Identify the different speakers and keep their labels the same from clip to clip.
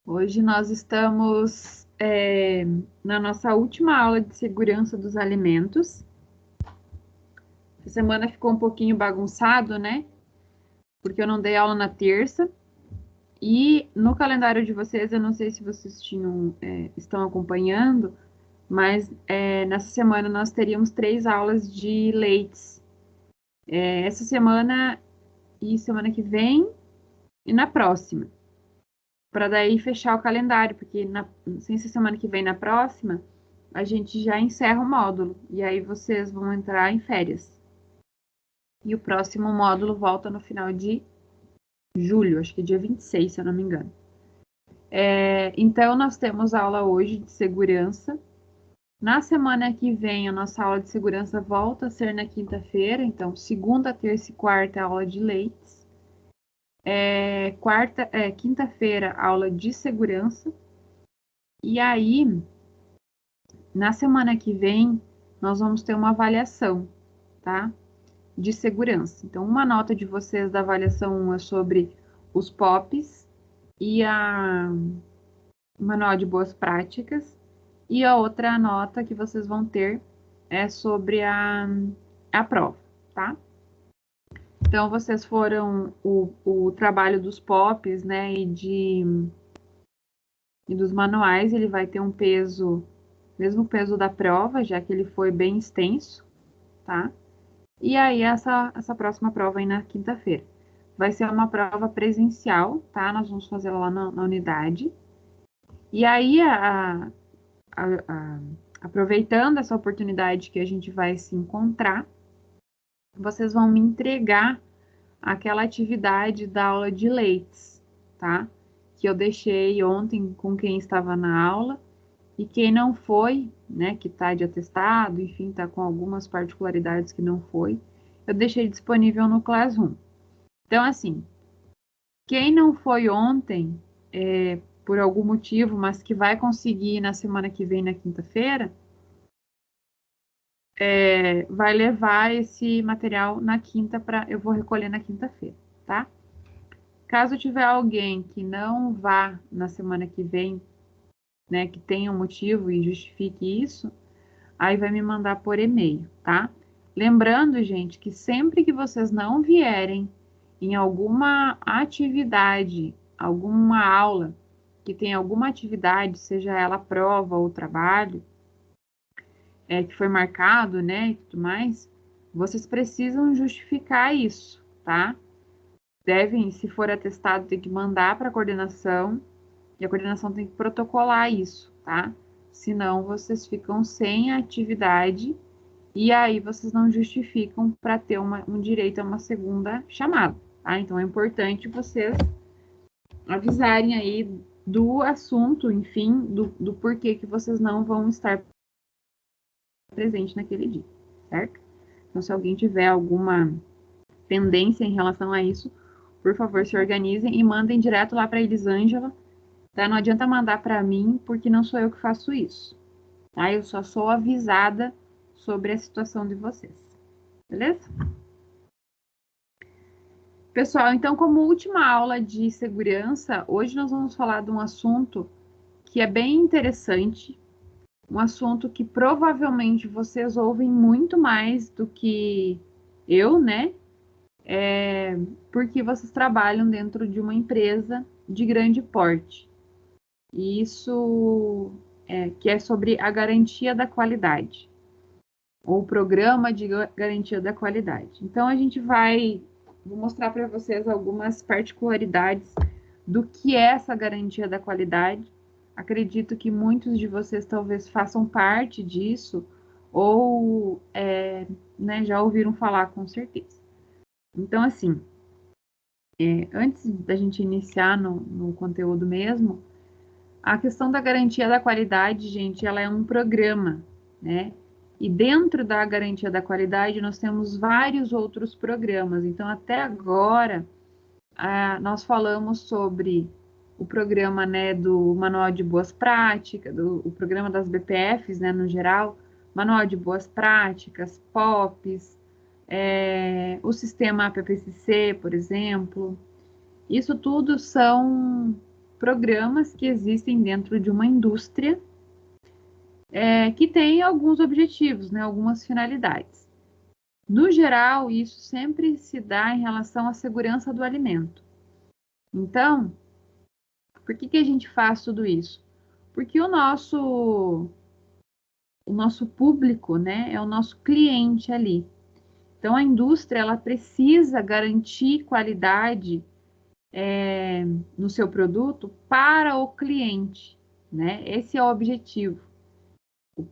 Speaker 1: Hoje nós estamos na nossa última aula de segurança dos alimentos. Essa semana ficou um pouquinho bagunçado, né? Porque eu não dei aula na terça. E no calendário de vocês, eu não sei se vocês estão acompanhando, mas nessa semana nós teríamos 3 aulas de leites. Essa semana e semana que vem e na próxima. Para daí fechar o calendário, porque sem ser semana que vem na próxima, a gente já encerra o módulo. E aí vocês vão entrar em férias. E o próximo módulo volta no final de julho, acho que é dia 26, se eu não me engano. Então, nós temos aula hoje de segurança. Na semana que vem, a nossa aula de segurança volta a ser na quinta-feira. Então, segunda, terça e quarta, aula de leites. Quinta-feira, aula de segurança. E aí, na semana que vem, nós vamos ter uma avaliação, tá? De segurança. Então, uma nota de vocês da avaliação 1 é sobre os POPs e o Manual de Boas Práticas, e a outra nota que vocês vão ter é sobre a prova, tá? Então, vocês foram o trabalho dos POPs, né, e dos manuais, ele vai ter um peso, mesmo peso da prova, já que ele foi bem extenso, tá? E aí, essa próxima prova aí na quinta-feira. Vai ser uma prova presencial, tá? Nós vamos fazer lá na unidade. E aí, aproveitando essa oportunidade que a gente vai se encontrar, vocês vão me entregar aquela atividade da aula de leites, tá? Que eu deixei ontem com quem estava na aula. E quem não foi, né, que está de atestado, enfim, está com algumas particularidades que não foi, eu deixei disponível no Classroom. Então, assim, quem não foi ontem, por algum motivo, mas que vai conseguir na semana que vem, na quinta-feira, vai levar esse material na quinta eu vou recolher na quinta-feira, tá? Caso tiver alguém que não vá na semana que vem, né, que tenha um motivo e justifique isso, aí vai me mandar por e-mail, tá? Lembrando, gente, que sempre que vocês não vierem em alguma atividade, alguma aula, que tem alguma atividade, seja ela prova ou trabalho, que foi marcado, né, e tudo mais, vocês precisam justificar isso, tá? Devem, se for atestado, ter que mandar para a coordenação, e a coordenação tem que protocolar isso, tá? Senão vocês ficam sem a atividade e aí vocês não justificam para ter um direito a uma segunda chamada, tá? Então é importante vocês avisarem aí do assunto, enfim, do porquê que vocês não vão estar presente naquele dia, certo? Então, se alguém tiver alguma pendência em relação a isso, por favor, se organizem e mandem direto lá para a Elisângela, tá? Não adianta mandar para mim, porque não sou eu que faço isso, tá? Eu só sou avisada sobre a situação de vocês, beleza? Pessoal, então, como última aula de segurança, hoje nós vamos falar de um assunto que é bem interessante, um assunto que provavelmente vocês ouvem muito mais do que eu, né? Porque vocês trabalham dentro de uma empresa de grande porte. E isso que é sobre a garantia da qualidade, ou o programa de garantia da qualidade. Então, vou mostrar para vocês algumas particularidades do que é essa garantia da qualidade. Acredito que muitos de vocês talvez façam parte disso, ou né, já ouviram falar com certeza. Então, assim, antes da gente iniciar no conteúdo mesmo, a questão da garantia da qualidade, gente, ela é um programa, né? E dentro da garantia da qualidade, nós temos vários outros programas. Então, até agora, nós falamos sobre o programa, né, do Manual de Boas Práticas, o programa das BPFs, né, no geral, Manual de Boas Práticas, POPs, o sistema APPCC, por exemplo. Isso tudo são programas que existem dentro de uma indústria que tem alguns objetivos, né, algumas finalidades. No geral, isso sempre se dá em relação à segurança do alimento. Então, por que a gente faz tudo isso? Porque o nosso público, né, é o nosso cliente ali. Então, a indústria ela precisa garantir qualidade no seu produto para o cliente, né? Esse é o objetivo.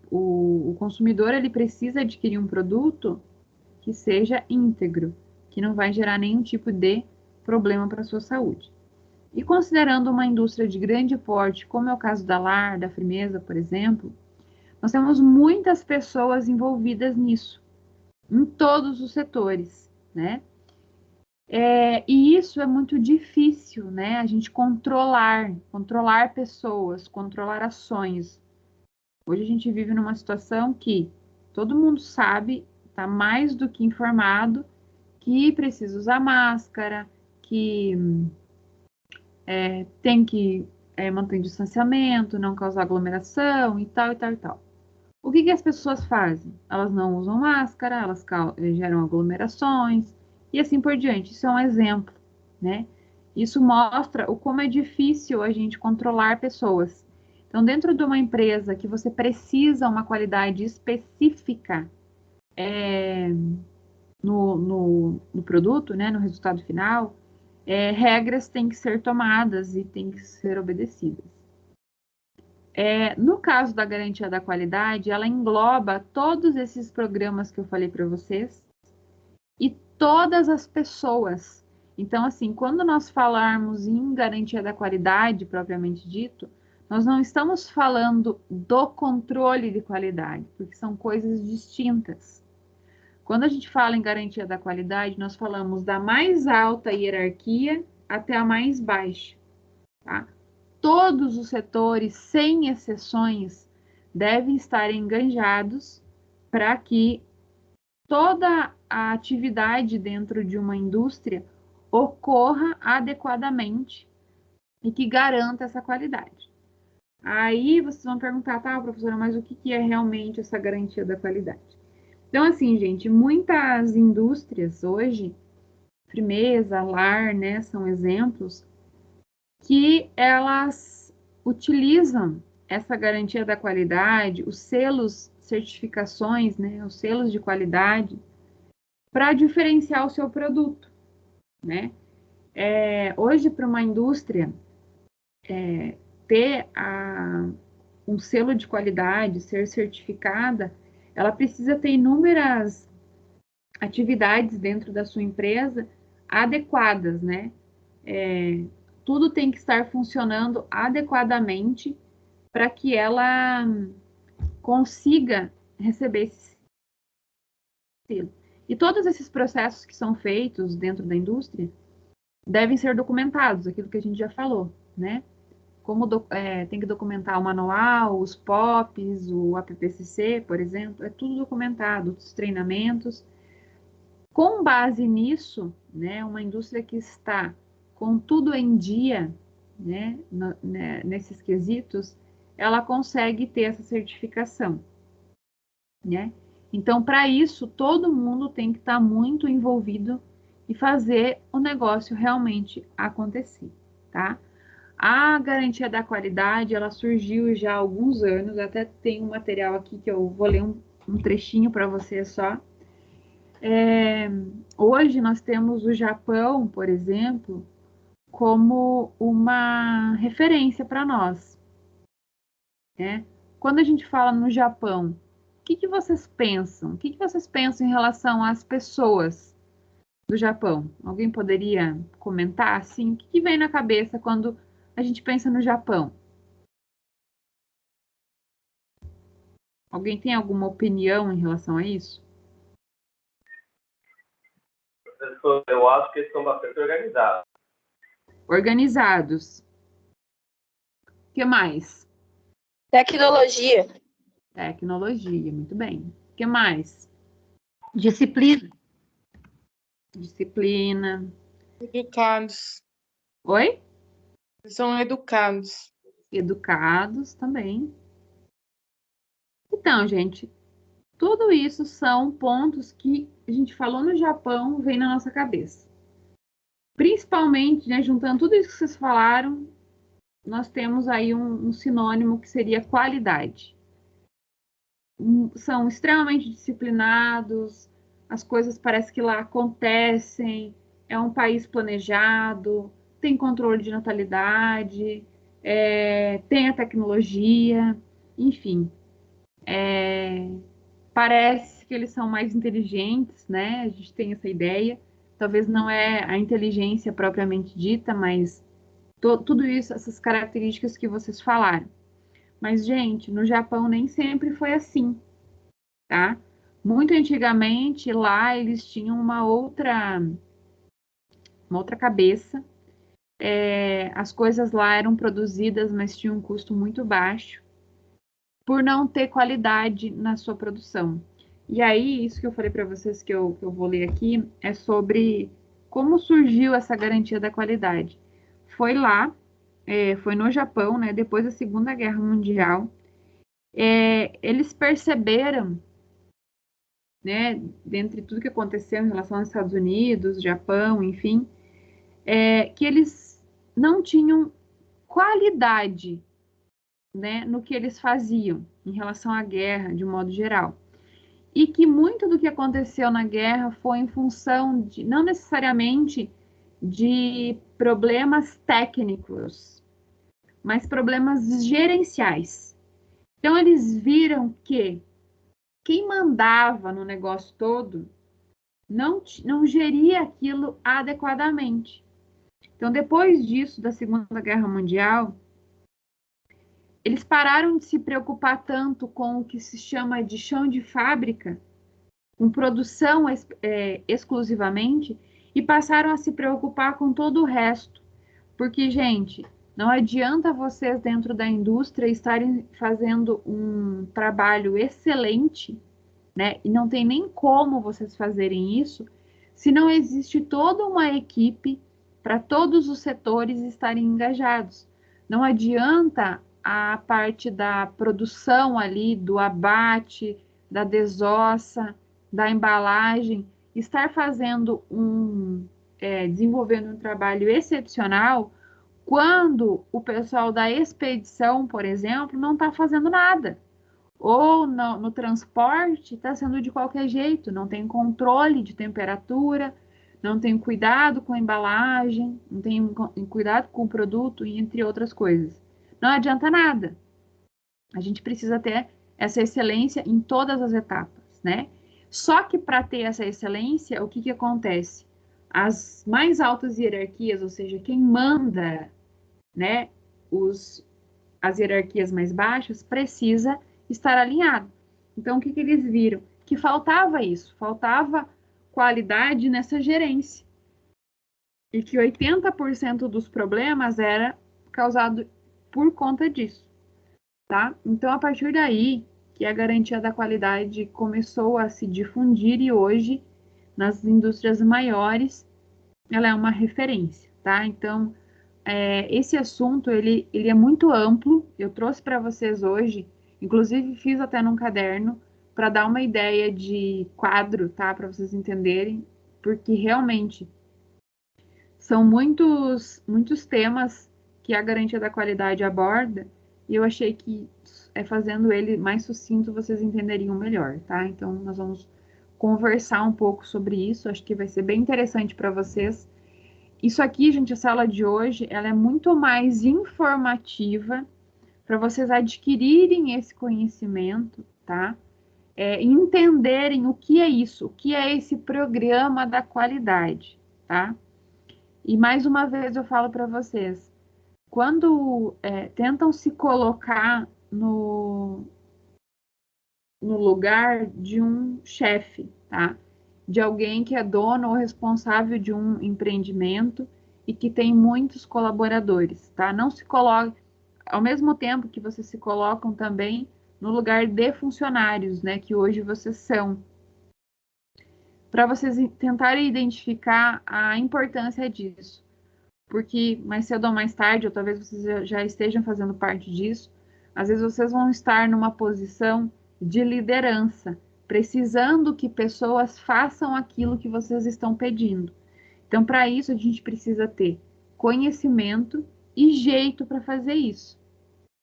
Speaker 1: O consumidor ele precisa adquirir um produto que seja íntegro, que não vai gerar nenhum tipo de problema para a sua saúde. E considerando uma indústria de grande porte, como é o caso da LAR, da Frimeza, por exemplo, nós temos muitas pessoas envolvidas nisso, em todos os setores, né? E isso é muito difícil, né? A gente controlar pessoas, controlar ações. Hoje a gente vive numa situação que todo mundo sabe, está mais do que informado, que precisa usar máscara, que tem que manter distanciamento, não causar aglomeração e tal, e tal, e tal. O que as pessoas fazem? Elas não usam máscara, elas geram aglomerações e assim por diante. Isso é um exemplo, né? Isso mostra o como é difícil a gente controlar pessoas. Então, dentro de uma empresa que você precisa uma qualidade específica no produto, né, no resultado final, regras têm que ser tomadas e têm que ser obedecidas. No caso da garantia da qualidade, ela engloba todos esses programas que eu falei para vocês e todas as pessoas. Então, assim, quando nós falarmos em garantia da qualidade, propriamente dito, nós não estamos falando do controle de qualidade, porque são coisas distintas. Quando a gente fala em garantia da qualidade, nós falamos da mais alta hierarquia até a mais baixa, tá? Todos os setores, sem exceções, devem estar engajados para que toda a atividade dentro de uma indústria ocorra adequadamente e que garanta essa qualidade. Aí vocês vão perguntar, tá, professora, mas o que é realmente essa garantia da qualidade? Então, assim, gente, muitas indústrias hoje, Frimeza, LAR, né, são exemplos, que elas utilizam essa garantia da qualidade, os selos, certificações, né, os selos de qualidade, para diferenciar o seu produto, né? Hoje, para uma indústria ter um selo de qualidade, ser certificada, ela precisa ter inúmeras atividades dentro da sua empresa adequadas, né? Tudo tem que estar funcionando adequadamente para que ela consiga receber esse selo. E todos esses processos que são feitos dentro da indústria devem ser documentados, aquilo que a gente já falou, né? Como tem que documentar o manual, os POPs, o APPCC, por exemplo, é tudo documentado, os treinamentos. Com base nisso, né, uma indústria que está com tudo em dia, né, nesses quesitos, ela consegue ter essa certificação, né? Então, para isso, todo mundo tem que estar muito envolvido e fazer o negócio realmente acontecer, tá? A garantia da qualidade, ela surgiu já há alguns anos, até tem um material aqui que eu vou ler um trechinho para você só. Hoje nós temos o Japão, por exemplo, como uma referência para nós, né? Quando a gente fala no Japão, o que vocês pensam? O que vocês pensam em relação às pessoas do Japão? Alguém poderia comentar assim? O que vem na cabeça quando a gente pensa no Japão? Alguém tem alguma opinião em relação a isso?
Speaker 2: Eu acho que eles são bastante organizados.
Speaker 1: Organizados. O que mais?
Speaker 3: Tecnologia.
Speaker 1: Tecnologia, muito bem. O que mais?
Speaker 4: Disciplina.
Speaker 1: Disciplina.
Speaker 3: Educados.
Speaker 1: Oi?
Speaker 5: São educados.
Speaker 1: Educados também. Então, gente, tudo isso são pontos que a gente falou no Japão, vem na nossa cabeça. Principalmente, né, juntando tudo isso que vocês falaram, nós temos aí um sinônimo que seria qualidade. São extremamente disciplinados, as coisas parece que lá acontecem, é um país planejado, tem controle de natalidade, tem a tecnologia, enfim. Parece que eles são mais inteligentes, né? A gente tem essa ideia. Talvez não é a inteligência propriamente dita, mas tudo isso, essas características que vocês falaram. Mas, gente, no Japão nem sempre foi assim, tá? Muito antigamente, lá eles tinham uma outra cabeça. As coisas lá eram produzidas, mas tinham um custo muito baixo, por não ter qualidade na sua produção. E aí, isso que eu falei para vocês que eu vou ler aqui, é sobre como surgiu essa garantia da qualidade. Foi lá, foi no Japão, né, depois da Segunda Guerra Mundial, eles perceberam, né, dentre tudo que aconteceu em relação aos Estados Unidos, Japão, enfim, que eles não tinham qualidade, né, no que eles faziam em relação à guerra, de modo geral. E que muito do que aconteceu na guerra foi em função de, não necessariamente de problemas técnicos, mas problemas gerenciais. Então, eles viram que quem mandava no negócio todo não geria aquilo adequadamente. Então, depois disso, da Segunda Guerra Mundial, eles pararam de se preocupar tanto com o que se chama de chão de fábrica, com produção exclusivamente, e passaram a se preocupar com todo o resto. Porque, gente, não adianta vocês dentro da indústria estarem fazendo um trabalho excelente, né? E não tem nem como vocês fazerem isso, se não existe toda uma equipe para todos os setores estarem engajados. Não adianta a parte da produção ali, do abate, da desossa, da embalagem, estar fazendo desenvolvendo um trabalho excepcional quando o pessoal da expedição, por exemplo, não está fazendo nada. Ou no transporte está sendo de qualquer jeito, não tem controle de temperatura, não tem cuidado com a embalagem, não tem cuidado com o produto, entre outras coisas. Não adianta nada. A gente precisa ter essa excelência em todas as etapas, né? Só que para ter essa excelência, o que acontece? As mais altas hierarquias, ou seja, quem manda, né, as hierarquias mais baixas, precisa estar alinhado. Então, o que eles viram? Que faltava isso, faltava qualidade nessa gerência. E que 80% dos problemas era causado por conta disso, tá? Então, a partir daí, que a garantia da qualidade começou a se difundir e hoje, nas indústrias maiores, ela é uma referência, tá? Então, esse assunto, ele é muito amplo, eu trouxe para vocês hoje, inclusive fiz até num caderno, para dar uma ideia de quadro, tá? Para vocês entenderem, porque realmente são muitos temas que a garantia da qualidade aborda, e eu achei que fazendo ele mais sucinto, vocês entenderiam melhor, tá? Então, nós vamos conversar um pouco sobre isso, acho que vai ser bem interessante para vocês. Isso aqui, gente, a sala de hoje, ela é muito mais informativa para vocês adquirirem esse conhecimento, tá? Entenderem o que é isso, o que é esse programa da qualidade, tá? E mais uma vez eu falo para vocês, quando tentam se colocar no lugar de um chefe, tá? De alguém que é dono ou responsável de um empreendimento e que tem muitos colaboradores, tá? Não se coloque, ao mesmo tempo que vocês se colocam também no lugar de funcionários, né? Que hoje vocês são. Para vocês tentarem identificar a importância disso. porque mais cedo ou mais tarde, ou talvez vocês já estejam fazendo parte disso, às vezes vocês vão estar numa posição de liderança, precisando que pessoas façam aquilo que vocês estão pedindo. Então, para isso, a gente precisa ter conhecimento e jeito para fazer isso,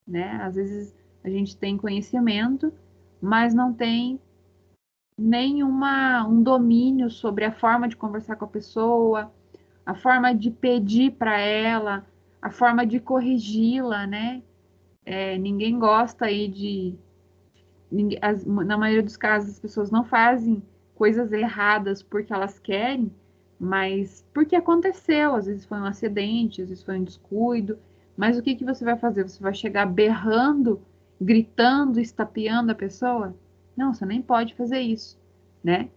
Speaker 1: né? Às vezes a gente tem conhecimento, mas não tem um domínio sobre a forma de conversar com a pessoa, a forma de pedir para ela, a forma de corrigi-la, né? Ninguém gosta aí na maioria dos casos, as pessoas não fazem coisas erradas porque elas querem, mas porque aconteceu. Às vezes foi um acidente, às vezes foi um descuido. Mas o que que você vai fazer? Você vai chegar berrando, gritando, estapeando a pessoa? Não, você nem pode fazer isso, né?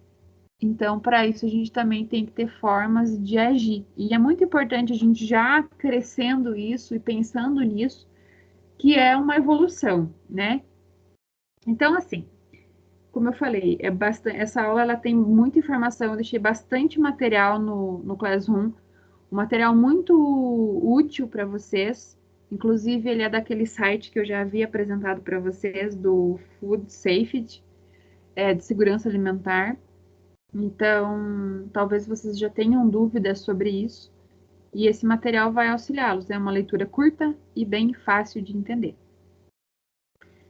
Speaker 1: Então, para isso, a gente também tem que ter formas de agir. E é muito importante a gente já crescendo isso e pensando nisso, que é uma evolução, né? Então, assim, como eu falei, essa aula ela tem muita informação, eu deixei bastante material no Classroom, um material muito útil para vocês. Inclusive, ele é daquele site que eu já havia apresentado para vocês, do Food Safety, de segurança alimentar. Então, talvez vocês já tenham dúvidas sobre isso, e esse material vai auxiliá-los. É uma leitura curta e bem fácil de entender.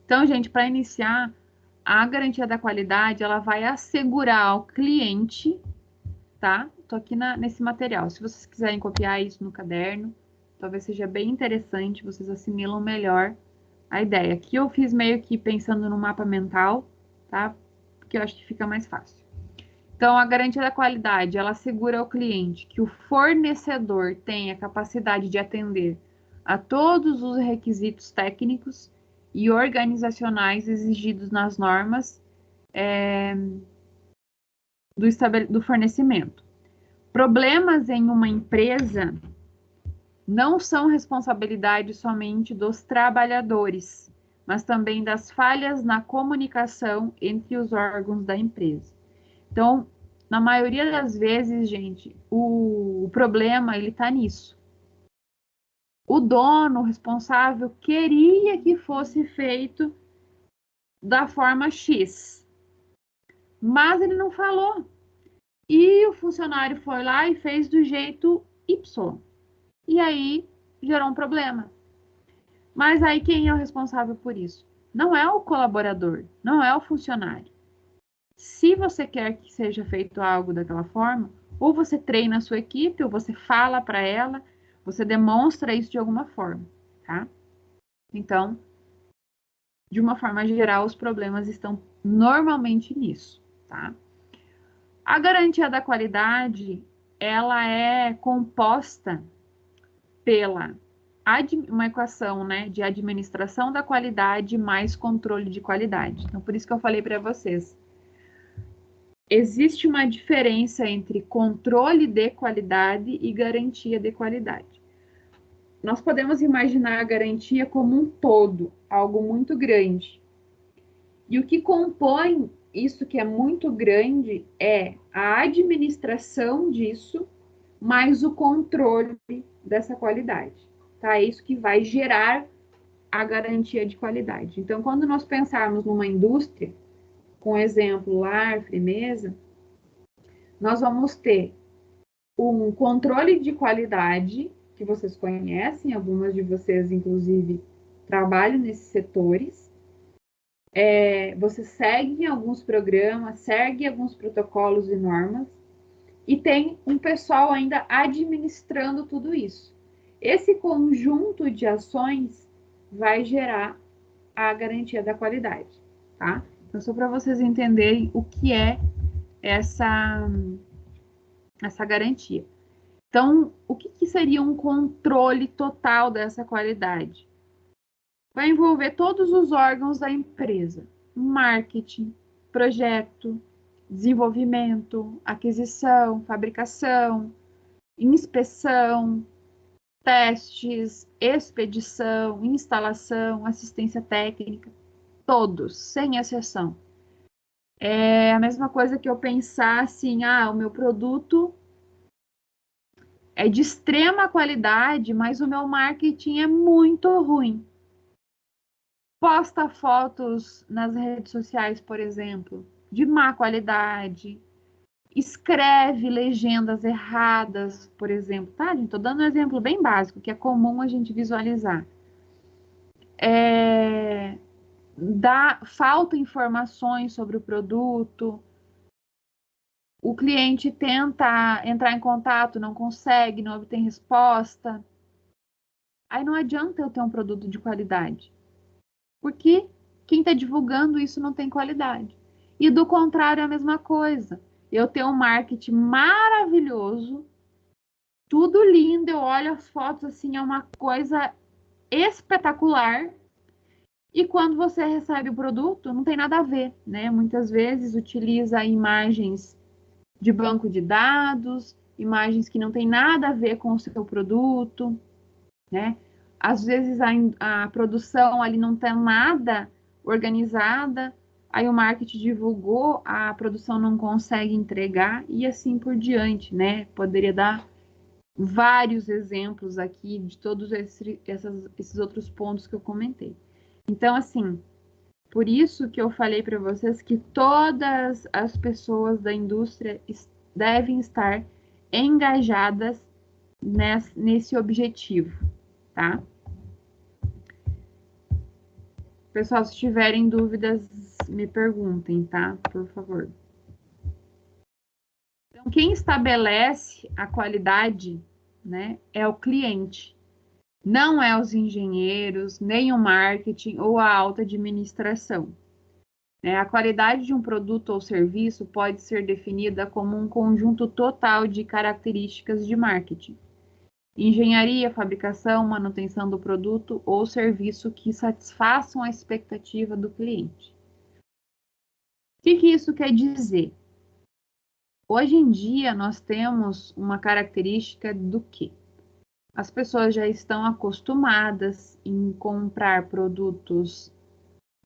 Speaker 1: Então, gente, para iniciar, a garantia da qualidade, ela vai assegurar ao cliente, tá? Tô aqui nesse material. Se vocês quiserem copiar isso no caderno, talvez seja bem interessante, vocês assimilam melhor a ideia. Aqui eu fiz meio que pensando no mapa mental, tá? Porque eu acho que fica mais fácil. Então, a garantia da qualidade, ela assegura ao cliente que o fornecedor tenha capacidade de atender a todos os requisitos técnicos e organizacionais exigidos nas normas do fornecimento. Problemas em uma empresa não são responsabilidade somente dos trabalhadores, mas também das falhas na comunicação entre os órgãos da empresa. Então, na maioria das vezes, gente, o problema ele está nisso. O dono, o responsável, queria que fosse feito da forma X, mas ele não falou. E o funcionário foi lá e fez do jeito Y. E aí gerou um problema. Mas aí quem é o responsável por isso? Não é o colaborador, não é o funcionário. Se você quer que seja feito algo daquela forma, ou você treina a sua equipe, ou você fala para ela, você demonstra isso de alguma forma, tá? Então, de uma forma geral, os problemas estão normalmente nisso, tá? A garantia da qualidade, ela é composta pela uma equação, né, de administração da qualidade mais controle de qualidade. Então, por isso que eu falei para vocês. Existe uma diferença entre controle de qualidade e garantia de qualidade. Nós podemos imaginar a garantia como um todo, algo muito grande. E o que compõe isso que é muito grande é a administração disso, mais o controle dessa qualidade. Tá? É isso que vai gerar a garantia de qualidade. Então, quando nós pensarmos numa indústria, com exemplo, lar, mesa, nós vamos ter um controle de qualidade, que vocês conhecem, algumas de vocês, inclusive, trabalham nesses setores. Você segue alguns programas, segue alguns protocolos e normas, e tem um pessoal ainda administrando tudo isso. Esse conjunto de ações vai gerar a garantia da qualidade, tá? Então, só para vocês entenderem o que é essa garantia. Então, o que seria um controle total dessa qualidade? Vai envolver todos os órgãos da empresa: marketing, projeto, desenvolvimento, aquisição, fabricação, inspeção, testes, expedição, instalação, assistência técnica, todos, sem exceção. É a mesma coisa que eu pensar assim, o meu produto é de extrema qualidade, mas o meu marketing é muito ruim. Posta fotos nas redes sociais, por exemplo, de má qualidade, escreve legendas erradas, por exemplo, tá, gente? Tô dando um exemplo bem básico, que é comum a gente visualizar. Falta informações sobre o produto, o cliente tenta entrar em contato, não consegue, não obtém resposta. Aí não adianta eu ter um produto de qualidade, porque quem está divulgando isso não tem qualidade. E do contrário, é a mesma coisa. Eu tenho um marketing maravilhoso, tudo lindo, eu olho as fotos assim, é uma coisa espetacular. E quando você recebe o produto, não tem nada a ver, né? Muitas vezes utiliza imagens de banco de dados, imagens que não tem nada a ver com o seu produto, né? Às vezes a produção ali não tem nada organizada, aí o marketing divulgou, a produção não consegue entregar e assim por diante, né? Poderia dar vários exemplos aqui de todos esses outros pontos que eu comentei. Então, assim, por isso que eu falei para vocês que todas as pessoas da indústria devem estar engajadas nesse objetivo, tá? Pessoal, se tiverem dúvidas, me perguntem, tá? Por favor. Então, quem estabelece a qualidade, né, é o cliente. Não é os engenheiros, nem o marketing ou a alta administração. A qualidade de um produto ou serviço pode ser definida como um conjunto total de características de marketing. Engenharia, fabricação, manutenção do produto ou serviço que satisfaçam a expectativa do cliente. O que isso quer dizer? Hoje em dia, nós temos uma característica do quê? As pessoas já estão acostumadas em comprar produtos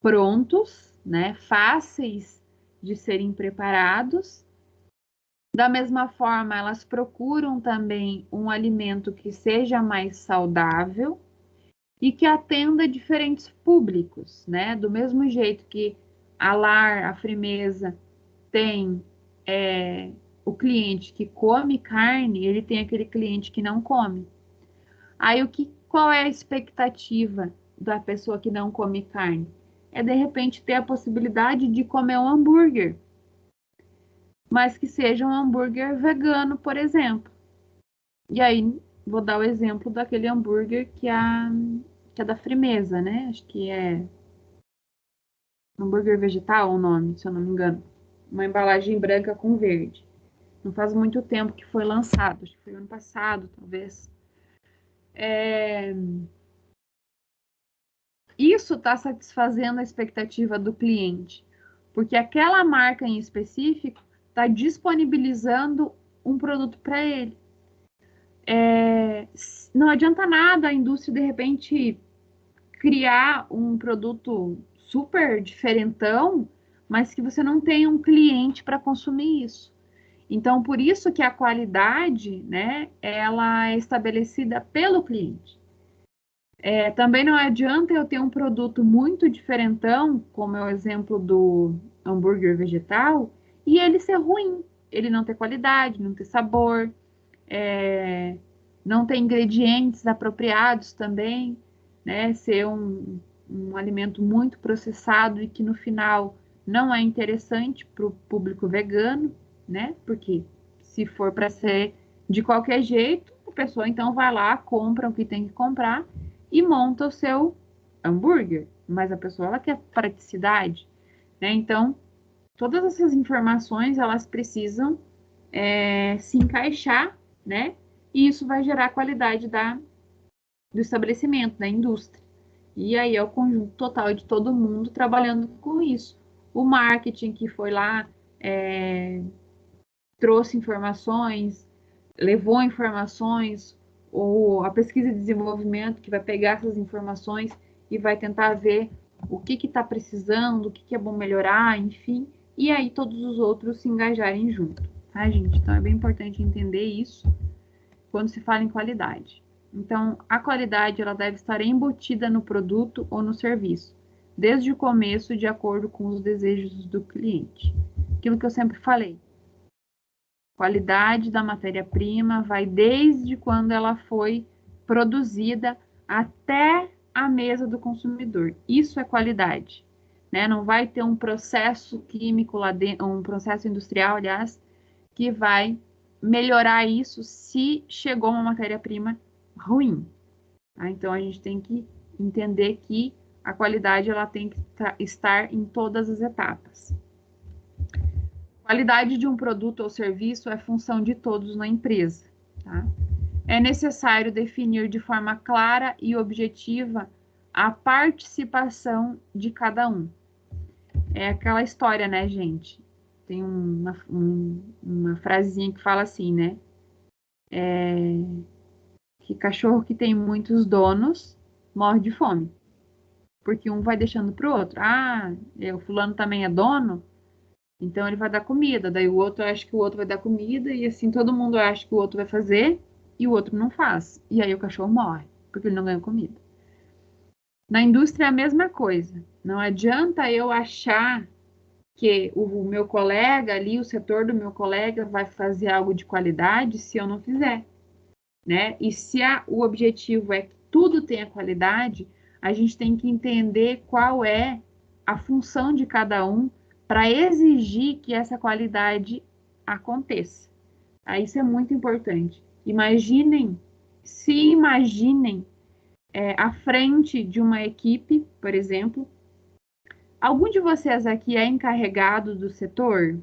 Speaker 1: prontos, né, fáceis de serem preparados. Da mesma forma, elas procuram também um alimento que seja mais saudável e que atenda diferentes públicos, né? Do mesmo jeito que a Lar, a Frimeza, tem o cliente que come carne, ele tem aquele cliente que não come. Aí qual é a expectativa da pessoa que não come carne? É de repente ter a possibilidade de comer um hambúrguer, mas que seja um hambúrguer vegano, por exemplo. E aí vou dar o exemplo daquele hambúrguer que é da Frimeza, né? Acho que é hambúrguer vegetal o nome, se eu não me engano. Uma embalagem branca com verde. Não faz muito tempo que foi lançado, acho que foi ano passado, talvez. Isso está satisfazendo a expectativa do cliente, porque aquela marca em específico está disponibilizando um produto para ele. Não adianta nada a indústria, de repente, criar um produto super diferentão, mas que você não tenha um cliente para consumir isso. Então, por isso que a qualidade, né, ela é estabelecida pelo cliente. Também não adianta eu ter um produto muito diferentão, como é o exemplo do hambúrguer vegetal, e ele ser ruim, ele não ter qualidade, não ter sabor, não ter ingredientes apropriados também, né? Ser um alimento muito processado e que no final não é interessante para o público vegano, né? Porque se for para ser de qualquer jeito, a pessoa então vai lá, compra o que tem que comprar e monta o seu hambúrguer. Mas a pessoa ela quer praticidade, né? Então, todas essas informações elas precisam se encaixar, né? E isso vai gerar qualidade do estabelecimento, da indústria. E aí é o conjunto total de todo mundo trabalhando com isso. O marketing que foi lá, trouxe informações, levou informações, ou a pesquisa e desenvolvimento que vai pegar essas informações e vai tentar ver o que está precisando, o que é bom melhorar, enfim, e aí todos os outros se engajarem junto, tá, gente? Então é bem importante entender isso. quando se fala em qualidade. Então, a qualidade ela deve estar embutida no produto ou no serviço, desde o começo, de acordo com os desejos do cliente. Aquilo que eu sempre falei. Qualidade da matéria-prima vai desde quando ela foi produzida até a mesa do consumidor. Isso é qualidade, né? Não vai ter um processo químico lá dentro, um processo industrial, aliás, que vai melhorar isso se chegou uma matéria-prima ruim. Tá? Então, a gente tem que entender que a qualidade ela tem que estar em todas as etapas. Qualidade de um produto ou serviço é função de todos na empresa. Tá? É necessário definir de forma clara e objetiva a participação de cada um. É aquela história, né, gente? Tem uma frasinha que fala assim, né? Que cachorro que tem muitos donos morre de fome. Porque um vai deixando para o outro. Ah, o fulano também é dono, então ele vai dar comida. Daí o outro acha que o outro vai dar comida, e assim todo mundo acha que o outro vai fazer, e o outro não faz. E aí o cachorro morre, porque ele não ganha comida. Na indústria é a mesma coisa. Não adianta eu achar que o meu colega ali, o setor do meu colega, vai fazer algo de qualidade se eu não fizer, né? E se o objetivo é que tudo tenha qualidade, a gente tem que entender qual é a função de cada um para exigir que essa qualidade aconteça. Isso é muito importante. Imaginem à frente de uma equipe, por exemplo. Algum de vocês aqui é encarregado do setor?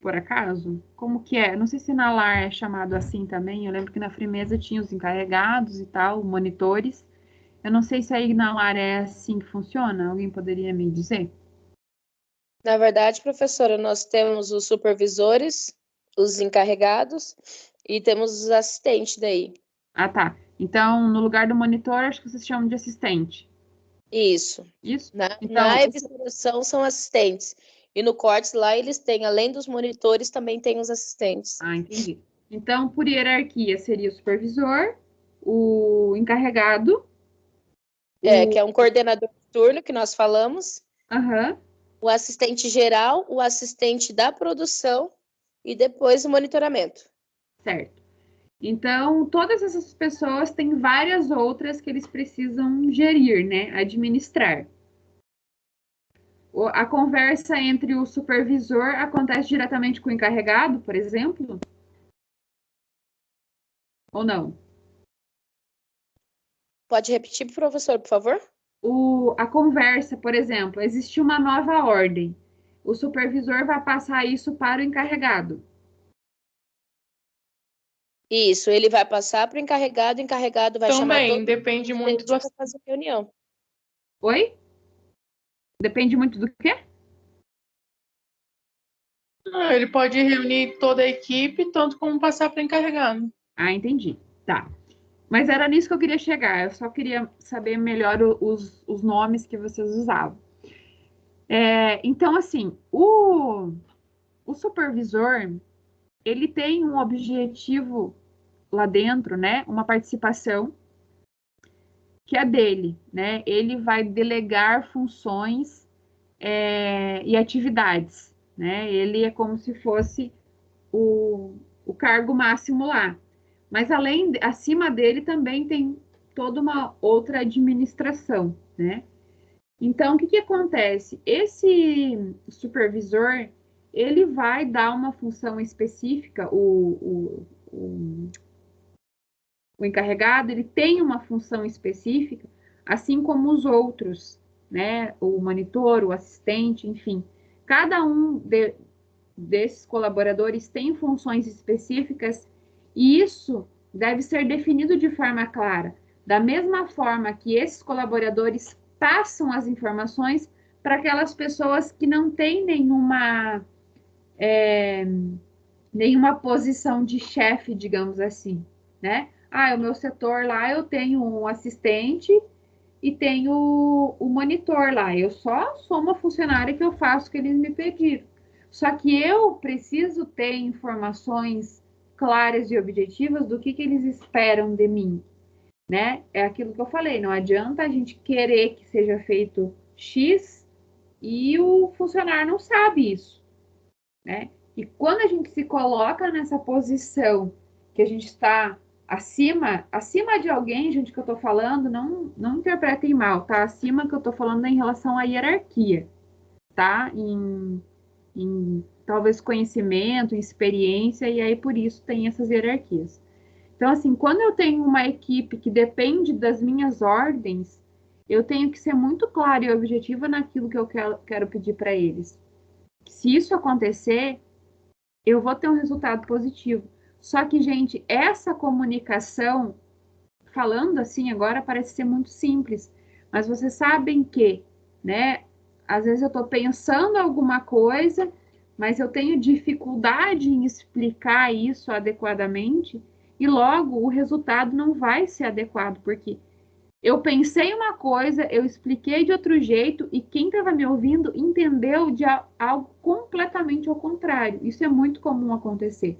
Speaker 1: Por acaso? Como que é? Não sei se na LAR é chamado assim também. Eu lembro que na Frimeza tinha os encarregados e tal, monitores. Eu não sei se aí na LAR é assim que funciona. Alguém poderia me dizer?
Speaker 3: Na verdade, professora, nós temos os supervisores, os encarregados e temos os assistentes daí.
Speaker 1: Ah, tá. Então, no lugar do monitor, acho que vocês chamam de assistente.
Speaker 3: Isso.
Speaker 1: Isso?
Speaker 3: Na
Speaker 1: Então,
Speaker 3: evisceração são assistentes. E no cortes lá eles têm, além dos monitores, também tem os assistentes.
Speaker 1: entendi. Então, por hierarquia, seria o supervisor, o encarregado.
Speaker 3: Que é um coordenador de turno que nós falamos.
Speaker 1: Aham.
Speaker 3: O assistente geral, o assistente da produção e depois o monitoramento.
Speaker 1: Certo. Então, todas essas pessoas têm várias outras que eles precisam gerir, né? Administrar. A conversa entre o supervisor acontece diretamente com o encarregado, por exemplo? Ou não?
Speaker 3: Pode repetir, professor, por favor?
Speaker 1: A conversa, por exemplo, existe uma nova ordem. O supervisor vai passar isso para o encarregado.
Speaker 3: Isso, ele vai passar para o encarregado vai chamar
Speaker 5: Também,
Speaker 3: todo
Speaker 5: depende muito do
Speaker 3: para fazer reunião.
Speaker 1: Oi? Depende muito do quê?
Speaker 5: Ele pode reunir toda a equipe, tanto como passar para encarregado.
Speaker 1: Entendi. Tá. Mas era nisso que eu queria chegar. Eu só queria saber melhor os nomes que vocês usavam. Então, assim, o supervisor, ele tem um objetivo lá dentro, né? Uma participação que é dele, né? Ele vai delegar funções e atividades, né? Ele é como se fosse o cargo máximo lá. Mas acima dele também tem toda uma outra administração, né? Então, o que acontece? Esse supervisor, ele vai dar uma função específica, o encarregado, ele tem uma função específica, assim como os outros, né? O monitor, o assistente, enfim. Cada um desses colaboradores tem funções específicas e isso deve ser definido de forma clara. Da mesma forma que esses colaboradores passam as informações para aquelas pessoas que não têm nenhuma posição de chefe, digamos assim, né? O meu setor lá eu tenho um assistente e tenho o monitor lá. Eu só sou uma funcionária que eu faço o que eles me pediram. Só que eu preciso ter informações claras e objetivas do que eles esperam de mim, né? É aquilo que eu falei, não adianta a gente querer que seja feito X e o funcionário não sabe isso, né? E quando a gente se coloca nessa posição que a gente está acima de alguém, gente, que eu estou falando, não interpretem mal, tá? Acima que eu estou falando em relação à hierarquia, tá? Em talvez conhecimento, em experiência, e aí por isso tem essas hierarquias. Então, assim, quando eu tenho uma equipe que depende das minhas ordens, eu tenho que ser muito clara e objetiva naquilo que eu quero pedir para eles. Se isso acontecer, eu vou ter um resultado positivo. Só que, gente, essa comunicação, falando assim agora, parece ser muito simples, mas vocês sabem que, né, às vezes eu estou pensando alguma coisa, mas eu tenho dificuldade em explicar isso adequadamente, e logo o resultado não vai ser adequado, porque eu pensei uma coisa, eu expliquei de outro jeito, e quem estava me ouvindo entendeu de algo completamente ao contrário. Isso é muito comum acontecer.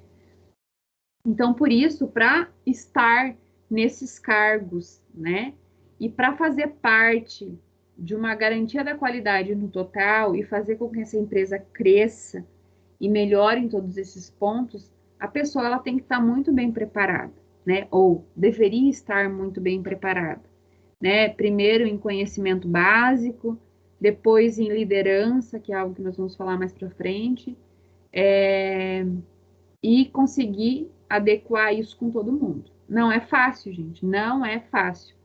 Speaker 1: Então, por isso, para estar nesses cargos, né, e para fazer parte de uma garantia da qualidade no total e fazer com que essa empresa cresça e melhore em todos esses pontos, a pessoa ela tem que estar muito bem preparada, né, ou deveria estar muito bem preparada, né, primeiro em conhecimento básico, depois em liderança, que é algo que nós vamos falar mais para frente, e conseguir adequar isso com todo mundo. Não é fácil, gente, não é fácil.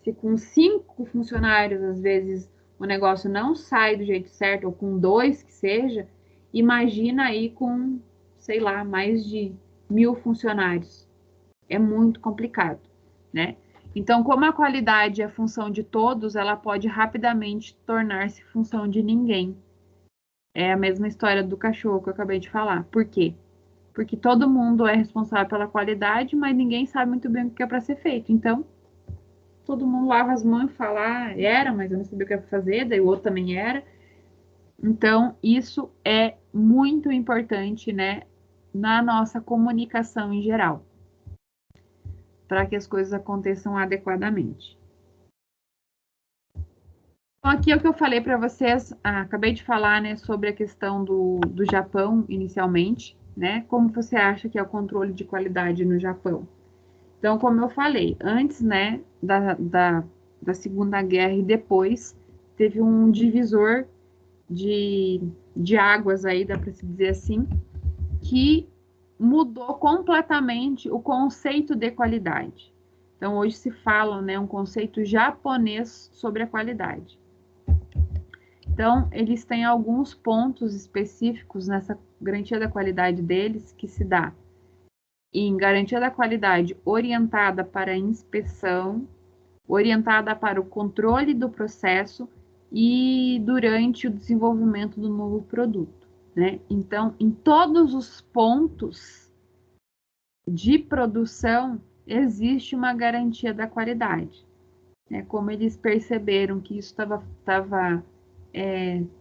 Speaker 1: Se com 5 funcionários, às vezes, o negócio não sai do jeito certo, ou com 2 que seja, imagina aí com, sei lá, mais de 1.000 funcionários. É muito complicado, né? Então, como a qualidade é função de todos, ela pode rapidamente tornar-se função de ninguém. É a mesma história do cachorro que eu acabei de falar. Por quê? Porque todo mundo é responsável pela qualidade, mas ninguém sabe muito bem o que é para ser feito. Então, todo mundo lava as mãos e fala, era, mas eu não sabia o que era para fazer, daí o outro também era. Então, isso é muito importante, né, na nossa comunicação em geral, para que as coisas aconteçam adequadamente. Então, aqui é o que eu falei para vocês, acabei de falar, né, sobre a questão do Japão inicialmente, né, como você acha que é o controle de qualidade no Japão? Então, como eu falei, antes, né, da Segunda Guerra e depois, teve um divisor de águas aí, dá para se dizer assim, que mudou completamente o conceito de qualidade. Então, hoje se fala, né, um conceito japonês sobre a qualidade. Então, eles têm alguns pontos específicos nessa garantia da qualidade deles que se dá em garantia da qualidade orientada para a inspeção, orientada para o controle do processo e durante o desenvolvimento do novo produto, né? Então, em todos os pontos de produção existe uma garantia da qualidade, né? Como eles perceberam que isso estava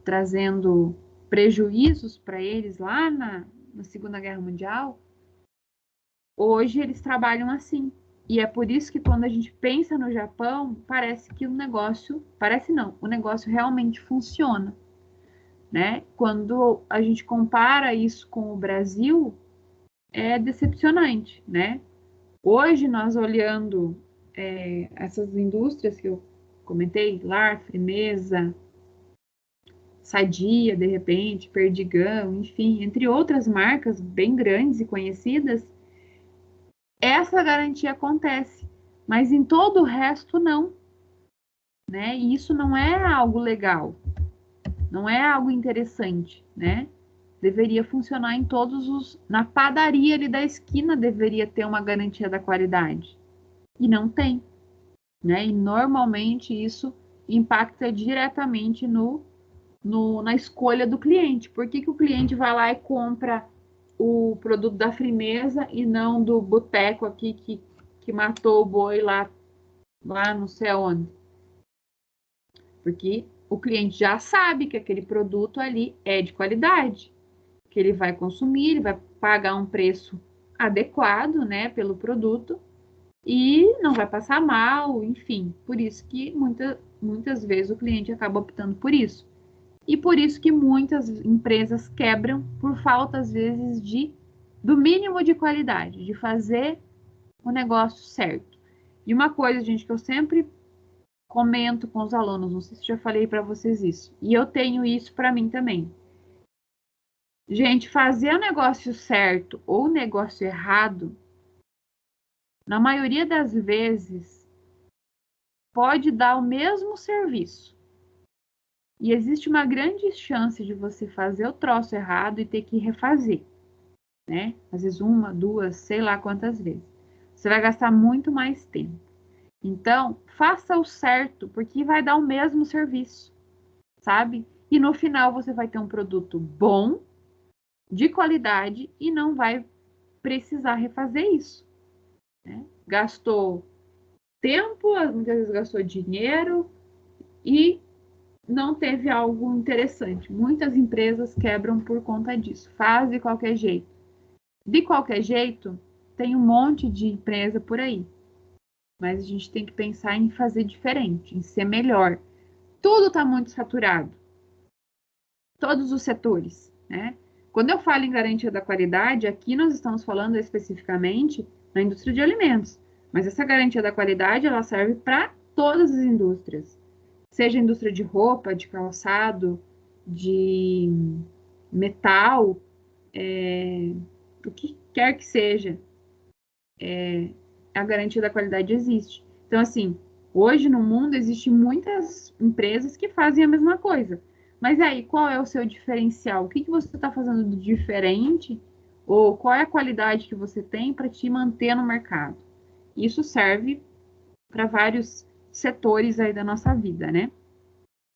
Speaker 1: trazendo prejuízos para eles lá na Segunda Guerra Mundial, hoje eles trabalham assim. E é por isso que quando a gente pensa no Japão, parece que o negócio, parece não, o negócio realmente funciona, né? Quando a gente compara isso com o Brasil, é decepcionante, né? Hoje nós olhando essas indústrias que eu comentei, Lar, Mesa, Sadia, de repente, Perdigão, enfim, entre outras marcas bem grandes e conhecidas, essa garantia acontece, mas em todo o resto não, né? E isso não é algo legal, não é algo interessante, né? Deveria funcionar em todos os... Na padaria ali da esquina deveria ter uma garantia da qualidade. E não tem, né? E normalmente isso impacta diretamente na escolha do cliente. Por que o cliente vai lá e compra o produto da Frimeza e não do boteco aqui que matou o boi lá não sei aonde? Porque o cliente já sabe que aquele produto ali é de qualidade. que ele vai consumir, ele vai pagar um preço adequado, né, pelo produto e não vai passar mal, enfim. Por isso que muitas vezes o cliente acaba optando por isso. E por isso que muitas empresas quebram por falta, às vezes, do mínimo de qualidade, de fazer o negócio certo. E uma coisa, gente, que eu sempre comento com os alunos, não sei se já falei para vocês isso, e eu tenho isso para mim também. Gente, fazer o negócio certo ou o negócio errado, na maioria das vezes, pode dar o mesmo serviço. E existe uma grande chance de você fazer o troço errado e ter que refazer, né? Às vezes uma, duas, sei lá quantas vezes. Você vai gastar muito mais tempo. Então, faça o certo, porque vai dar o mesmo serviço, sabe? E no final você vai ter um produto bom, de qualidade, e não vai precisar refazer isso, né? Gastou tempo, muitas vezes gastou dinheiro e não teve algo interessante. Muitas empresas quebram por conta disso. Faz de qualquer jeito. De qualquer jeito, tem um monte de empresa por aí. Mas a gente tem que pensar em fazer diferente, em ser melhor. Tudo está muito saturado. Todos os setores, né? Quando eu falo em garantia da qualidade, aqui nós estamos falando especificamente na indústria de alimentos. Mas essa garantia da qualidade, ela serve para todas as indústrias. Seja indústria de roupa, de calçado, de metal, o que quer que seja, a garantia da qualidade existe. Então, assim, hoje no mundo existem muitas empresas que fazem a mesma coisa. Mas aí, qual é o seu diferencial? O que você está fazendo de diferente? Ou qual é a qualidade que você tem para te manter no mercado? Isso serve para vários setores aí da nossa vida, né?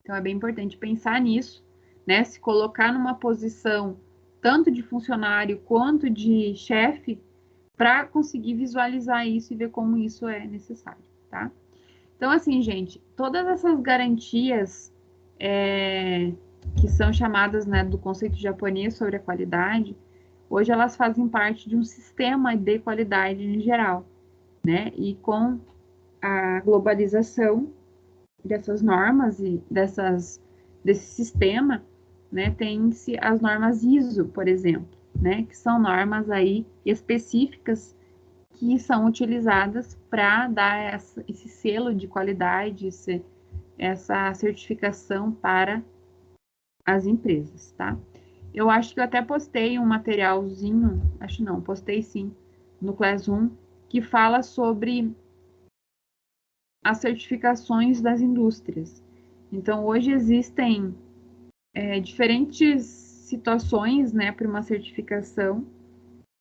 Speaker 1: Então, é bem importante pensar nisso, né? Se colocar numa posição tanto de funcionário quanto de chefe para conseguir visualizar isso e ver como isso é necessário, tá? Então, assim, gente, todas essas garantias que são chamadas, né, do conceito japonês sobre a qualidade, hoje elas fazem parte de um sistema de qualidade em geral, né? E com a globalização dessas normas e desse sistema, né, tem-se as normas ISO, por exemplo, né, que são normas aí específicas que são utilizadas para dar esse selo de qualidade, essa certificação para as empresas, tá? Eu acho que eu até postei um materialzinho, acho não, postei sim, no Classroom, que fala sobre as certificações das indústrias. Então, hoje existem diferentes situações, né, para uma certificação,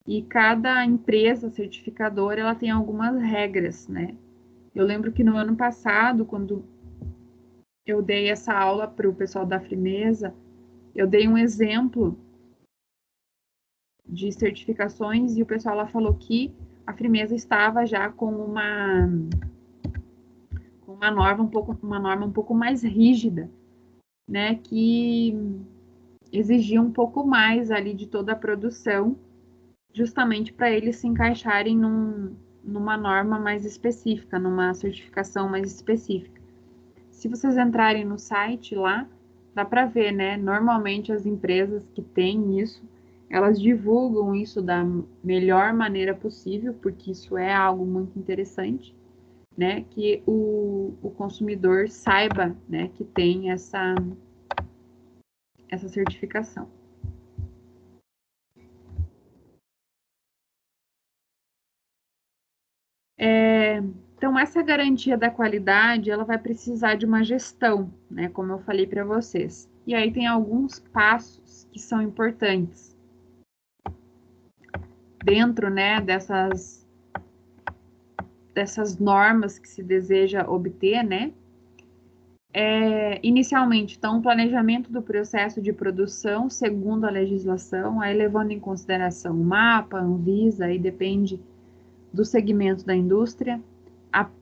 Speaker 1: e cada empresa certificadora, ela tem algumas regras, né? Eu lembro que no ano passado, quando eu dei essa aula para o pessoal da Frimeza, eu dei um exemplo de certificações e o pessoal lá falou que a Frimeza estava já com uma norma um pouco mais rígida, né, que exigia um pouco mais ali de toda a produção, justamente para eles se encaixarem numa norma mais específica, numa certificação mais específica. Se vocês entrarem no site lá, dá para ver, né? Normalmente as empresas que têm isso, elas divulgam isso da melhor maneira possível, porque isso é algo muito interessante, né? Que o consumidor saiba, né, que tem essa certificação. Então, essa garantia da qualidade, ela vai precisar de uma gestão, né? Como eu falei para vocês. E aí tem alguns passos que são importantes dentro, né, dessas normas que se deseja obter, né? Inicialmente, então, o planejamento do processo de produção segundo a legislação, aí levando em consideração o mapa, Anvisa, aí depende do segmento da indústria,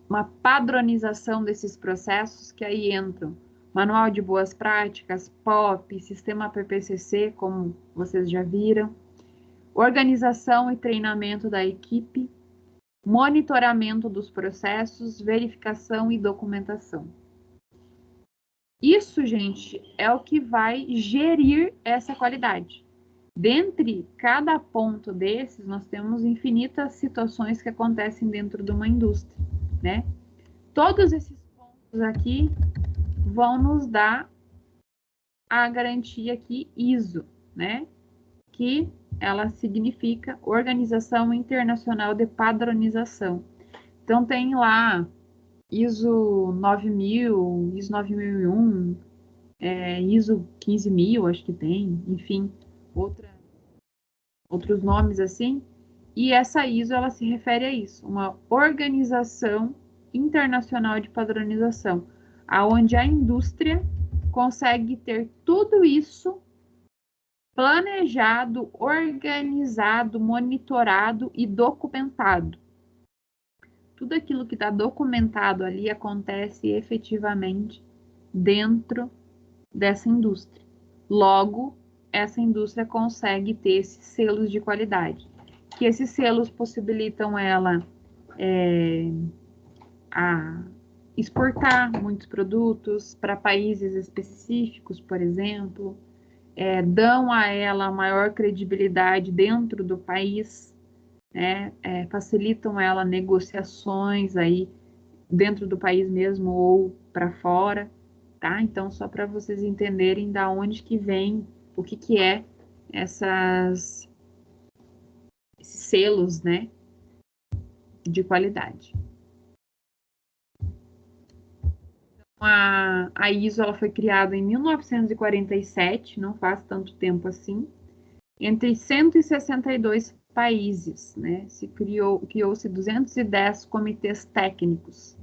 Speaker 1: uma padronização desses processos, que aí entram Manual de Boas Práticas, POP, Sistema PPCC, como vocês já viram, organização e treinamento da equipe, monitoramento dos processos, verificação e documentação. Isso, gente, é o que vai gerir essa qualidade. Dentre cada ponto desses, nós temos infinitas situações que acontecem dentro de uma indústria, né? Todos esses pontos aqui vão nos dar a garantia aqui ISO, né? Que ela significa Organização Internacional de Padronização. Então, tem lá ISO 9000, ISO 9001, ISO 15000, acho que tem, enfim, outros nomes assim. E essa ISO, ela se refere a isso, uma Organização Internacional de Padronização, aonde a indústria consegue ter tudo isso planejado, organizado, monitorado e documentado. Tudo aquilo que está documentado ali acontece efetivamente dentro dessa indústria. Logo, essa indústria consegue ter esses selos de qualidade, que esses selos possibilitam ela a exportar muitos produtos para países específicos, por exemplo, dão a ela maior credibilidade dentro do país, né? Facilitam ela negociações aí dentro do país mesmo ou para fora, tá? Então, só para vocês entenderem da onde que vem, o que que é esses selos, né, de qualidade. A ISO ela foi criada em 1947, não faz tanto tempo assim, entre 162 países, né? Criou-se 210 comitês técnicos.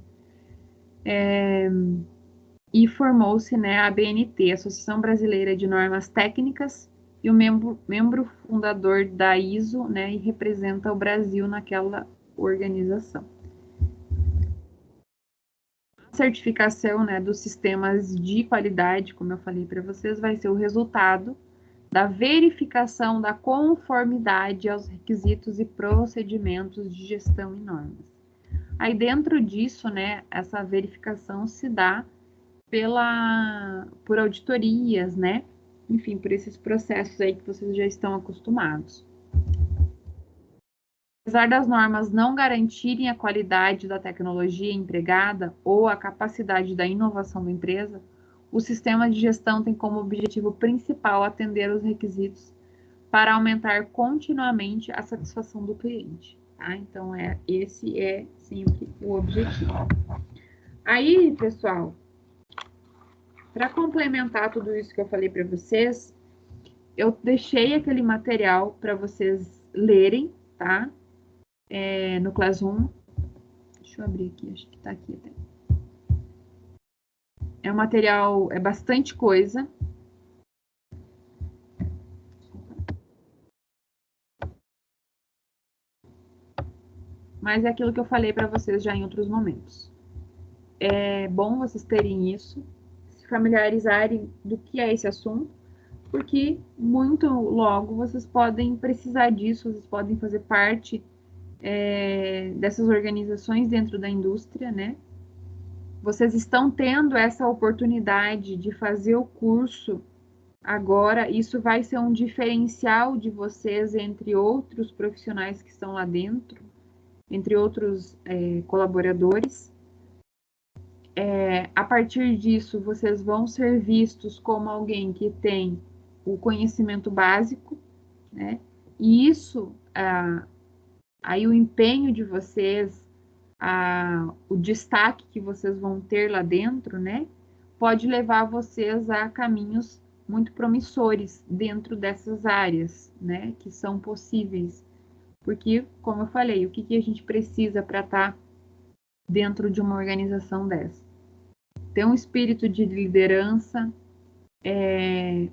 Speaker 1: E formou-se, né, a ABNT, Associação Brasileira de Normas Técnicas, e o membro fundador da ISO, né, e representa o Brasil naquela organização. A certificação, né, dos sistemas de qualidade, como eu falei para vocês, vai ser o resultado da verificação da conformidade aos requisitos e procedimentos de gestão e normas. Aí dentro disso, né, essa verificação se dá por auditorias, né? Enfim, por esses processos aí que vocês já estão acostumados. Apesar das normas não garantirem a qualidade da tecnologia empregada ou a capacidade da inovação da empresa, o sistema de gestão tem como objetivo principal atender os requisitos para aumentar continuamente a satisfação do cliente. Tá? Então, esse é sempre o objetivo. Aí, pessoal, para complementar tudo isso que eu falei para vocês, eu deixei aquele material para vocês lerem, tá? No Classroom. Deixa eu abrir aqui, acho que está aqui até. É um material, é bastante coisa. Mas é aquilo que eu falei para vocês já em outros momentos. É bom vocês terem isso, se familiarizarem do que é esse assunto, porque muito logo vocês podem precisar disso, vocês podem fazer parte dessas organizações dentro da indústria, né? Vocês estão tendo essa oportunidade de fazer o curso agora, isso vai ser um diferencial de vocês entre outros profissionais que estão lá dentro, entre outros colaboradores. A partir disso, vocês vão ser vistos como alguém que tem o conhecimento básico, né? E isso, aí o empenho de vocês, o destaque que vocês vão ter lá dentro, né? Pode levar vocês a caminhos muito promissores dentro dessas áreas, né? Que são possíveis. Porque, como eu falei, o que a gente precisa para estar dentro de uma organização dessa? Ter um espírito de liderança,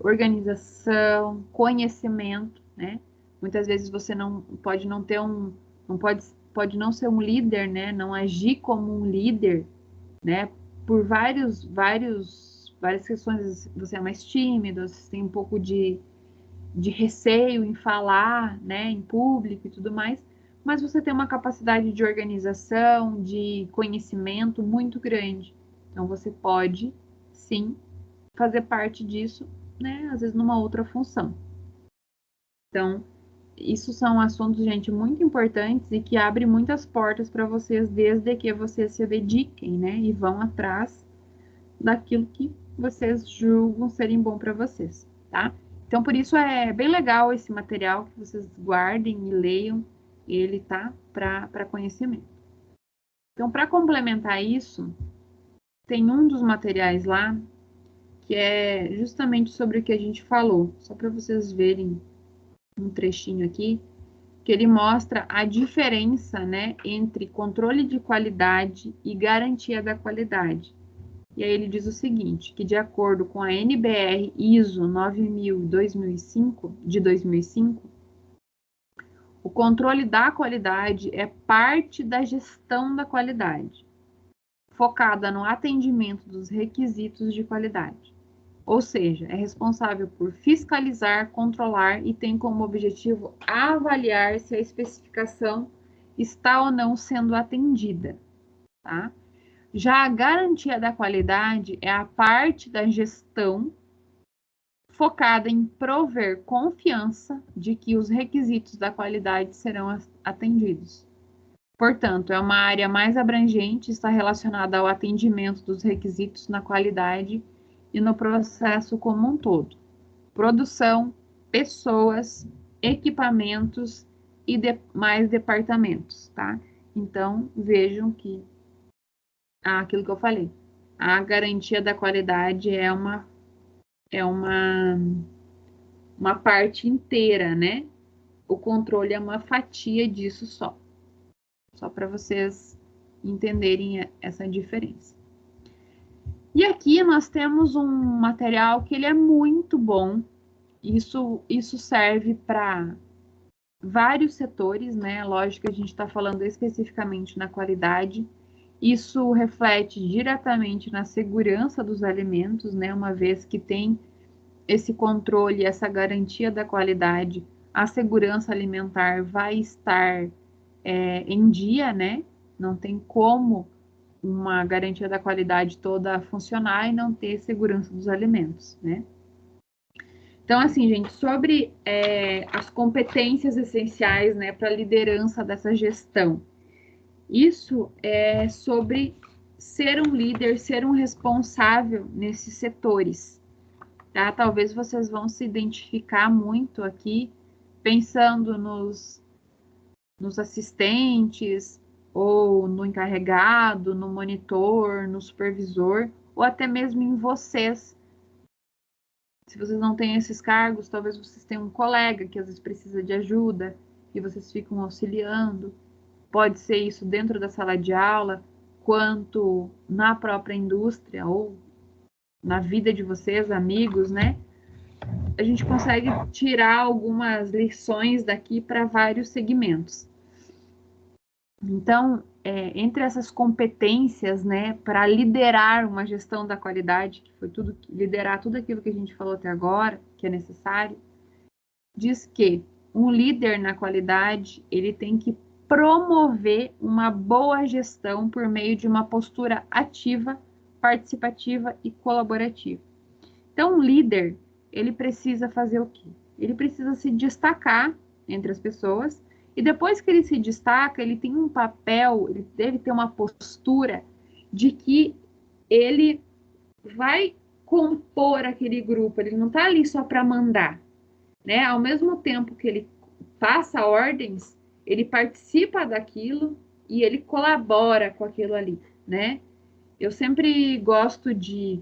Speaker 1: organização, conhecimento, né? Muitas vezes você pode não ser um líder, né? Não agir como um líder, né? Por vários várias questões, você é mais tímido, você tem um pouco de receio em falar, né, em público e tudo mais, mas você tem uma capacidade de organização, de conhecimento muito grande. Então, você pode, sim, fazer parte disso, né, às vezes numa outra função. Então, isso são assuntos, gente, muito importantes e que abrem muitas portas para vocês, desde que vocês se dediquem, né, e vão atrás daquilo que vocês julgam serem bom para vocês, tá? Então, por isso é bem legal esse material, que vocês guardem e leiam ele, tá? Para conhecimento. Então, para complementar isso, tem um dos materiais lá que é justamente sobre o que a gente falou, só para vocês verem um trechinho aqui, que ele mostra a diferença, né, entre controle de qualidade e garantia da qualidade. E aí ele diz o seguinte, que de acordo com a NBR ISO 9000-2005, de 2005, o controle da qualidade é parte da gestão da qualidade, focada no atendimento dos requisitos de qualidade. Ou seja, é responsável por fiscalizar, controlar e tem como objetivo avaliar se a especificação está ou não sendo atendida, tá? Já a garantia da qualidade é a parte da gestão focada em prover confiança de que os requisitos da qualidade serão atendidos. Portanto, é uma área mais abrangente, está relacionada ao atendimento dos requisitos na qualidade e no processo como um todo. Produção, pessoas, equipamentos e mais departamentos, tá? Então, vejam que aquilo que eu falei. A garantia da qualidade é uma parte inteira, né? O controle é uma fatia disso só. Só para vocês entenderem essa diferença. E aqui nós temos um material que ele é muito bom. Isso serve para vários setores, né? Lógico que a gente está falando especificamente na qualidade. Isso reflete diretamente na segurança dos alimentos, né? Uma vez que tem esse controle, essa garantia da qualidade, a segurança alimentar vai estar em dia, né? Não tem como uma garantia da qualidade toda funcionar e não ter segurança dos alimentos, né? Então, assim, gente, sobre as competências essenciais, né, para a liderança dessa gestão. Isso é sobre ser um líder, ser um responsável nesses setores, tá? Talvez vocês vão se identificar muito aqui, pensando nos assistentes, ou no encarregado, no monitor, no supervisor, ou até mesmo em vocês. Se vocês não têm esses cargos, talvez vocês tenham um colega que às vezes precisa de ajuda e vocês ficam auxiliando. Pode ser isso dentro da sala de aula, quanto na própria indústria ou na vida de vocês, amigos, né? A gente consegue tirar algumas lições daqui para vários segmentos. Então, entre essas competências, né, para liderar uma gestão da qualidade, que foi liderar tudo aquilo que a gente falou até agora, que é necessário, diz que um líder na qualidade, ele tem que promover uma boa gestão por meio de uma postura ativa, participativa e colaborativa. Então, um líder, ele precisa fazer o quê? Ele precisa se destacar entre as pessoas e depois que ele se destaca, ele tem um papel, ele deve ter uma postura de que ele vai compor aquele grupo, ele não está ali só para mandar, né? Ao mesmo tempo que ele passa ordens, ele participa daquilo e ele colabora com aquilo ali, né? Eu sempre gosto de,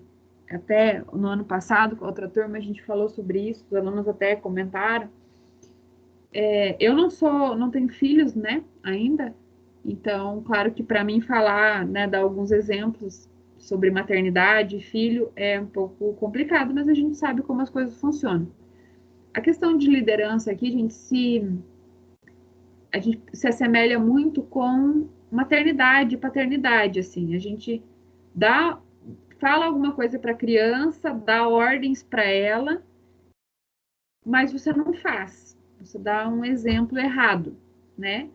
Speaker 1: até no ano passado, com outra turma, a gente falou sobre isso, os alunos até comentaram. Eu não tenho filhos, né, ainda, então, claro que para mim falar, né, dar alguns exemplos sobre maternidade e filho é um pouco complicado, mas a gente sabe como as coisas funcionam. A questão de liderança aqui, a gente se assemelha muito com maternidade e paternidade, assim, a gente fala alguma coisa para a criança, dá ordens para ela, mas você não faz. Você dá um exemplo errado, né?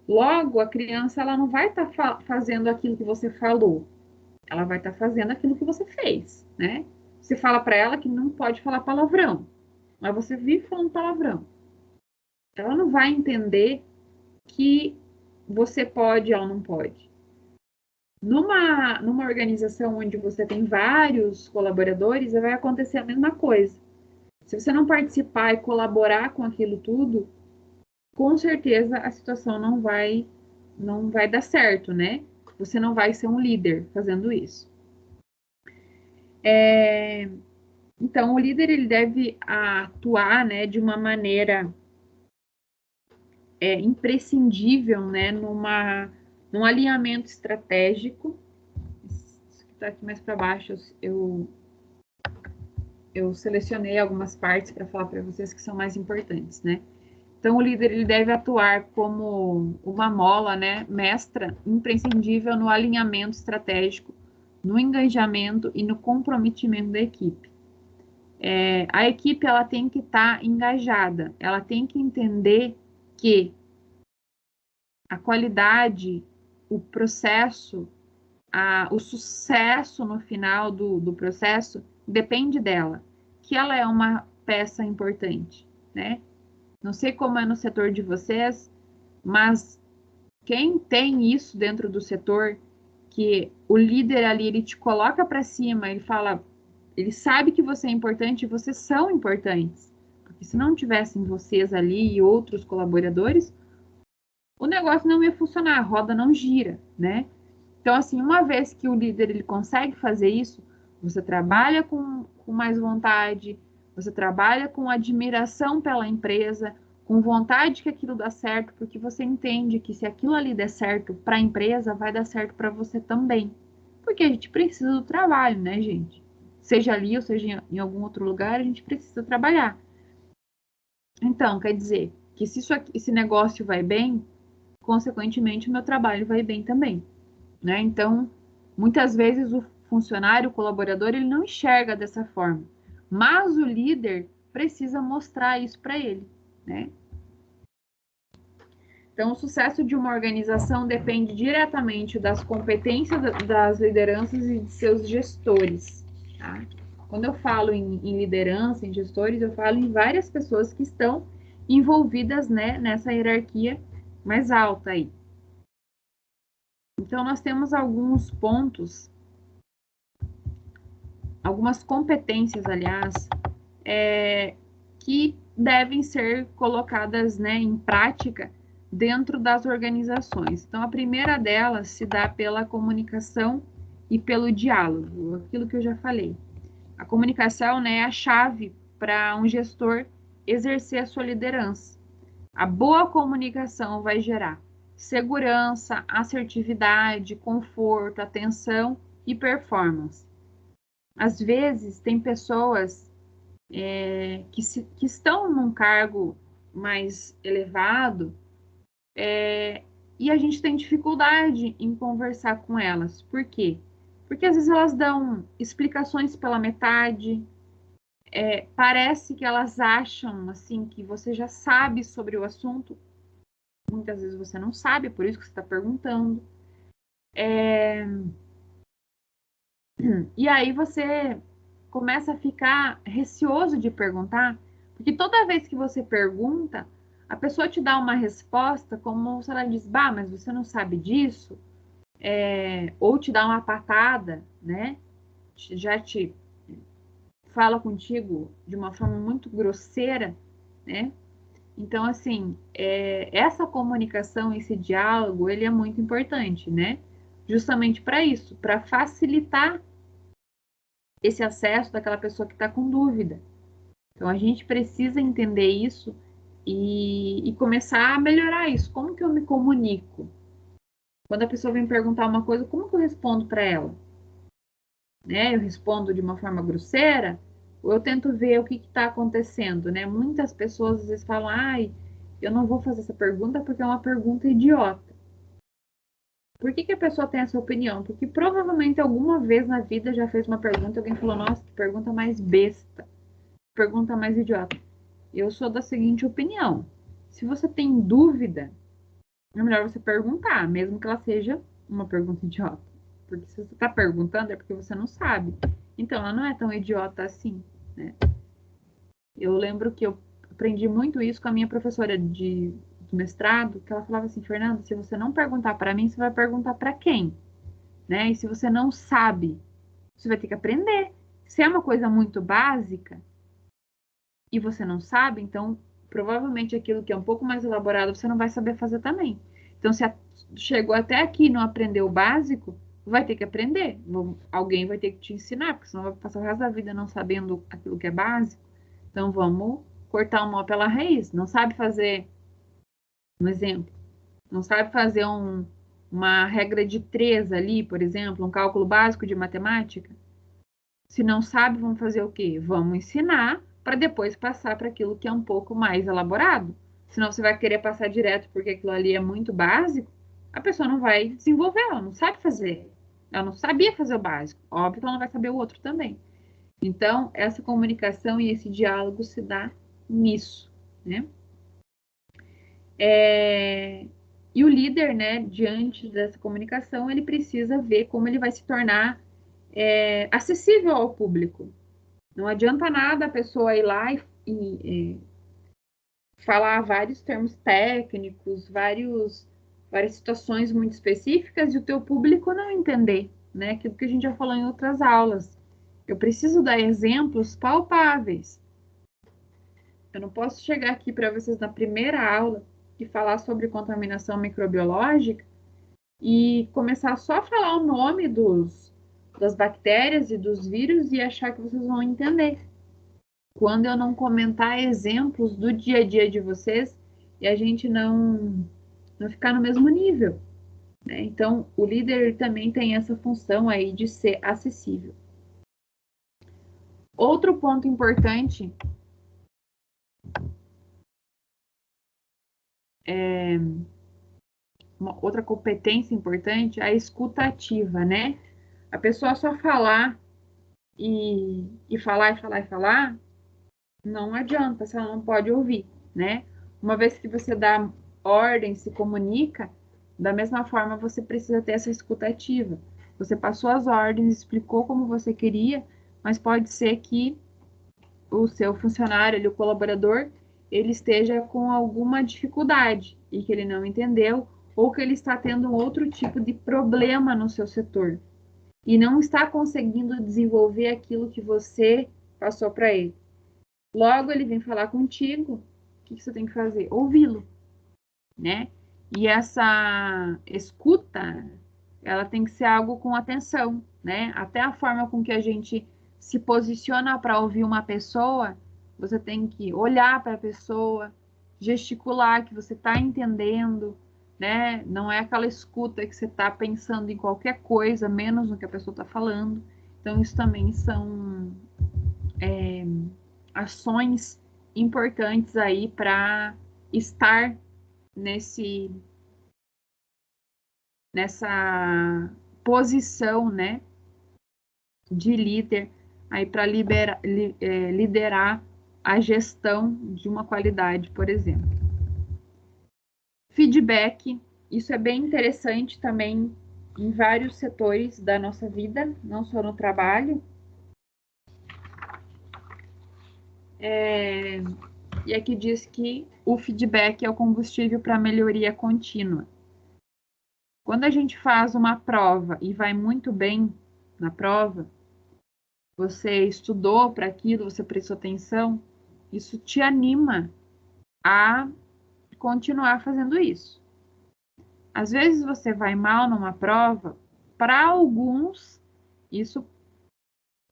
Speaker 1: Logo, a criança ela não vai estar fazendo aquilo que você falou. Ela vai estar fazendo aquilo que você fez, né? Você fala para ela que não pode falar palavrão, mas você vive falando palavrão. Ela não vai entender que você pode ou não pode. Numa organização onde você tem vários colaboradores, vai acontecer a mesma coisa. Se você não participar e colaborar com aquilo tudo, com certeza a situação não vai dar certo, né? Você não vai ser um líder fazendo isso. Então, o líder ele deve atuar, né, de uma maneira imprescindível, né, num alinhamento estratégico. Isso que está aqui mais para baixo, eu selecionei algumas partes para falar para vocês que são mais importantes, né? Então, o líder ele deve atuar como uma mola, né, mestra, imprescindível no alinhamento estratégico, no engajamento e no comprometimento da equipe. A equipe ela tem que estar engajada, ela tem que entender que a qualidade, o processo, o sucesso no final do processo depende dela, que ela é uma peça importante, né? Não sei como é no setor de vocês, mas quem tem isso dentro do setor, que o líder ali, ele te coloca para cima, ele fala, ele sabe que você é importante e vocês são importantes. Porque se não tivessem vocês ali e outros colaboradores, o negócio não ia funcionar, a roda não gira, né? Então, assim, uma vez que o líder ele consegue fazer isso, você trabalha com mais vontade, você trabalha com admiração pela empresa, com vontade que aquilo dá certo, porque você entende que se aquilo ali der certo para a empresa, vai dar certo para você também. Porque a gente precisa do trabalho, né, gente? Seja ali ou seja em algum outro lugar, a gente precisa trabalhar. Então, quer dizer que se esse negócio vai bem, consequentemente o meu trabalho vai bem também, né? Então, muitas vezes o funcionário, o colaborador, ele não enxerga dessa forma, mas o líder precisa mostrar isso para ele, né? Então, o sucesso de uma organização depende diretamente das competências das lideranças e de seus gestores, tá? Quando eu falo em liderança, em gestores, eu falo em várias pessoas que estão envolvidas, né, nessa hierarquia mais alta aí. Então, nós temos alguns pontos, algumas competências, aliás, que devem ser colocadas, né, em prática dentro das organizações. Então, a primeira delas se dá pela comunicação e pelo diálogo, aquilo que eu já falei. A comunicação, né, é a chave para um gestor exercer a sua liderança. A boa comunicação vai gerar segurança, assertividade, conforto, atenção e performance. Às vezes, tem pessoas que estão num cargo mais elevado e a gente tem dificuldade em conversar com elas. Por quê? Porque às vezes elas dão explicações pela metade, parece que elas acham assim que você já sabe sobre o assunto. Muitas vezes você não sabe, é por isso que você está perguntando. E aí você começa a ficar receoso de perguntar, porque toda vez que você pergunta, a pessoa te dá uma resposta como se ela diz, bah, mas você não sabe disso? Ou te dá uma patada, né? Já te fala contigo de uma forma muito grosseira, né? Então, assim, essa comunicação, esse diálogo, ele é muito importante, né? Justamente para isso, para facilitar esse acesso daquela pessoa que está com dúvida. Então, a gente precisa entender isso e começar a melhorar isso. Como que eu me comunico? Quando a pessoa vem perguntar uma coisa, como que eu respondo para ela? Né? Eu respondo de uma forma grosseira? Ou eu tento ver o que está acontecendo, né? Muitas pessoas às vezes falam, ai, eu não vou fazer essa pergunta porque é uma pergunta idiota. Por que que a pessoa tem essa opinião? Porque provavelmente alguma vez na vida já fez uma pergunta e alguém falou, nossa, que pergunta mais besta, pergunta mais idiota. Eu sou da seguinte opinião. Se você tem dúvida, é melhor você perguntar, mesmo que ela seja uma pergunta idiota. Porque se você está perguntando é porque você não sabe. Então, ela não é tão idiota assim, né? Eu lembro que eu aprendi muito isso com a minha professora do mestrado, que ela falava assim, Fernanda, se você não perguntar para mim, você vai perguntar para quem? Né? E se você não sabe, você vai ter que aprender. Se é uma coisa muito básica e você não sabe, então provavelmente aquilo que é um pouco mais elaborado você não vai saber fazer também. Então, se chegou até aqui e não aprendeu o básico, vai ter que aprender. Alguém vai ter que te ensinar, porque senão vai passar o resto da vida não sabendo aquilo que é básico. Então, vamos cortar o mal pela raiz. Não sabe fazer, um exemplo, não sabe fazer uma regra de 3 ali, por exemplo, um cálculo básico de matemática. Se não sabe, vamos fazer o quê? Vamos ensinar para depois passar para aquilo que é um pouco mais elaborado. Senão você vai querer passar direto porque aquilo ali é muito básico, a pessoa não vai desenvolver, ela não sabe fazer. Ela não sabia fazer o básico. Óbvio que ela não vai saber o outro também. Então, essa comunicação e esse diálogo se dá nisso, né? E o líder, né, diante dessa comunicação, ele precisa ver como ele vai se tornar acessível ao público. Não adianta nada a pessoa ir lá e falar vários termos técnicos, várias situações muito específicas e o teu público não entender, né? Aquilo que a gente já falou em outras aulas. Eu preciso dar exemplos palpáveis. Eu não posso chegar aqui para vocês na primeira aula e falar sobre contaminação microbiológica e começar só a falar o nome das bactérias e dos vírus e achar que vocês vão entender. Quando eu não comentar exemplos do dia a dia de vocês e a gente não ficar no mesmo nível, né? Então, o líder também tem essa função aí de ser acessível. Outro ponto importante uma outra competência importante é a escuta ativa, né? A pessoa só falar e falar, não adianta, você não pode ouvir, né? Uma vez que você dá ordem, se comunica, da mesma forma você precisa ter essa escuta ativa. Você passou as ordens, explicou como você queria, mas pode ser que o seu funcionário, o colaborador, ele esteja com alguma dificuldade e que ele não entendeu, ou que ele está tendo um outro tipo de problema no seu setor e não está conseguindo desenvolver aquilo que você passou para ele. Logo, ele vem falar contigo, o que você tem que fazer? Ouvi-lo, né? E essa escuta, ela tem que ser algo com atenção, né? Até a forma com que a gente se posiciona para ouvir uma pessoa, você tem que olhar para a pessoa, gesticular que você está entendendo, né? Não é aquela escuta que você está pensando em qualquer coisa, menos no que a pessoa está falando. Então, isso também são ações importantes aí para estar nessa posição, né, de líder aí para liderar a gestão de uma qualidade, por exemplo. Feedback, isso é bem interessante também em vários setores da nossa vida, não só no trabalho. E aqui diz que o feedback é o combustível para a melhoria contínua. Quando a gente faz uma prova e vai muito bem na prova, você estudou para aquilo, você prestou atenção, isso te anima a continuar fazendo isso. Às vezes você vai mal numa prova, para alguns, isso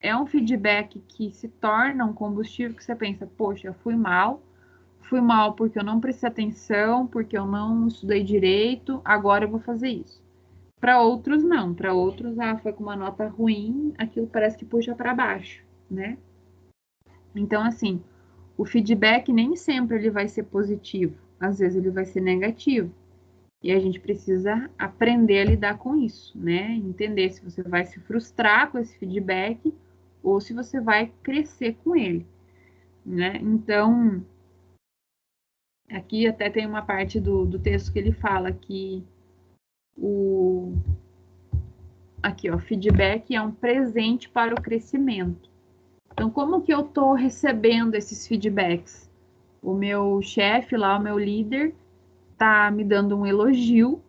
Speaker 1: é um feedback que se torna um combustível que você pensa, poxa, eu fui mal porque eu não prestei atenção, porque eu não estudei direito, agora eu vou fazer isso. Para outros, não. Para outros, foi com uma nota ruim, aquilo parece que puxa para baixo, né? Então, assim, o feedback nem sempre ele vai ser positivo, às vezes ele vai ser negativo. E a gente precisa aprender a lidar com isso, né? Entender se você vai se frustrar com esse feedback ou se você vai crescer com ele, né? Então, aqui até tem uma parte do texto que ele fala que aqui, ó, feedback é um presente para o crescimento. Então, como que eu estou recebendo esses feedbacks? O meu chefe lá, o meu líder, tá me dando um elogio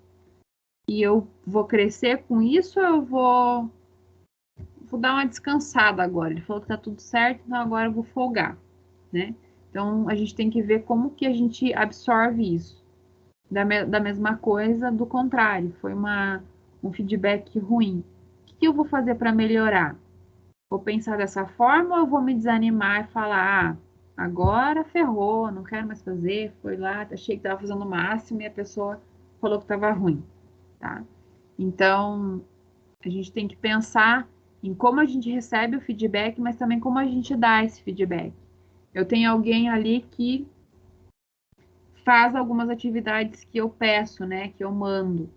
Speaker 1: e eu vou crescer com isso ou eu vou dar uma descansada agora? Ele falou que tá tudo certo, então agora eu vou folgar, né? Então, a gente tem que ver como que a gente absorve isso. Da mesma coisa, do contrário, foi um feedback ruim. O que eu vou fazer para melhorar? Vou pensar dessa forma ou eu vou me desanimar e falar, agora ferrou, não quero mais fazer, foi lá, achei que estava fazendo o máximo e a pessoa falou que estava ruim, tá? Então, a gente tem que pensar em como a gente recebe o feedback, mas também como a gente dá esse feedback. Eu tenho alguém ali que faz algumas atividades que eu peço, né, que eu mando.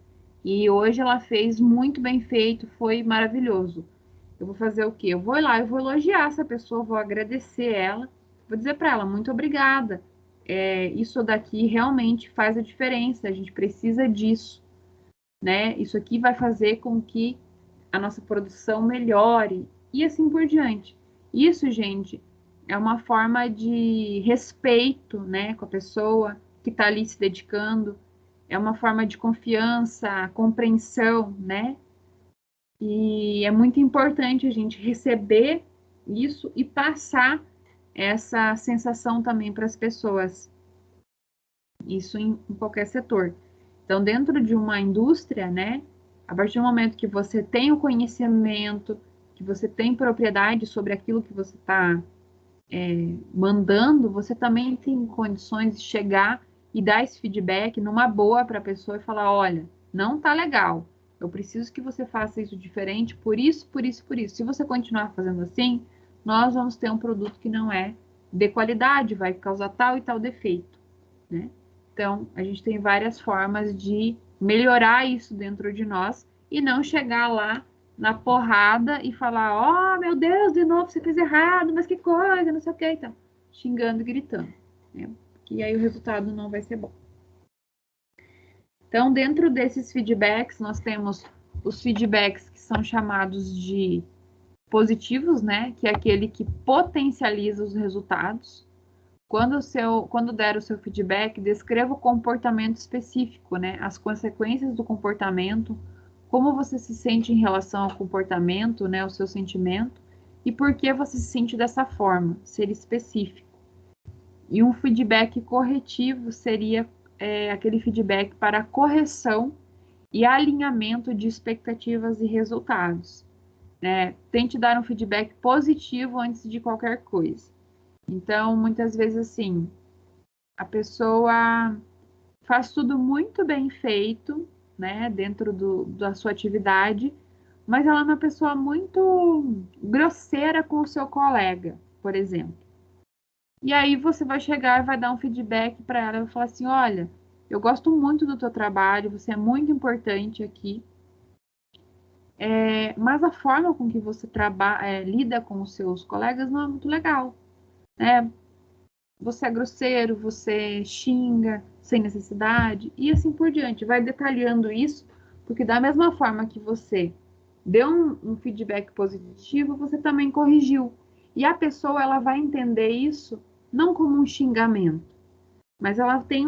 Speaker 1: E hoje ela fez muito bem feito, foi maravilhoso. Eu vou fazer o quê? Eu vou lá, eu vou elogiar essa pessoa, vou agradecer ela, vou dizer para ela, muito obrigada. Isso daqui realmente faz a diferença, a gente precisa disso, né? Isso aqui vai fazer com que a nossa produção melhore e assim por diante. Isso, gente, é uma forma de respeito, né, com a pessoa que está ali se dedicando, é uma forma de confiança, compreensão, né? E é muito importante a gente receber isso e passar essa sensação também para as pessoas. Isso em qualquer setor. Então, dentro de uma indústria, né, a partir do momento que você tem o conhecimento, que você tem propriedade sobre aquilo que você está mandando, você também tem condições de chegar e dar esse feedback numa boa para a pessoa e falar, olha, não tá legal. Eu preciso que você faça isso diferente, por isso, por isso, por isso. Se você continuar fazendo assim, nós vamos ter um produto que não é de qualidade, vai causar tal e tal defeito, né? Então, a gente tem várias formas de melhorar isso dentro de nós e não chegar lá na porrada e falar: oh, meu Deus, de novo você fez errado, mas que coisa, não sei o que, então, xingando e gritando, né? Que aí o resultado não vai ser bom. Então, dentro desses feedbacks, nós temos os feedbacks que são chamados de positivos, né? Que é aquele que potencializa os resultados. Quando der o seu feedback, descreva o comportamento específico, né? As consequências do comportamento, como você se sente em relação ao comportamento, né? O seu sentimento, e por que você se sente dessa forma, ser específico. E um feedback corretivo seria aquele feedback para correção e alinhamento de expectativas e resultados, né? Tente dar um feedback positivo antes de qualquer coisa. Então, muitas vezes, assim, a pessoa faz tudo muito bem feito, né, dentro da sua atividade, mas ela é uma pessoa muito grosseira com o seu colega, por exemplo. E aí você vai chegar e vai dar um feedback para ela e falar assim: olha, eu gosto muito do teu trabalho, você é muito importante aqui, mas a forma com que você lida com os seus colegas não é muito legal, né? Você é grosseiro, você xinga sem necessidade e assim por diante. Vai detalhando isso, porque da mesma forma que você deu um feedback positivo, você também corrigiu. E a pessoa ela vai entender isso não como um xingamento, mas ela tem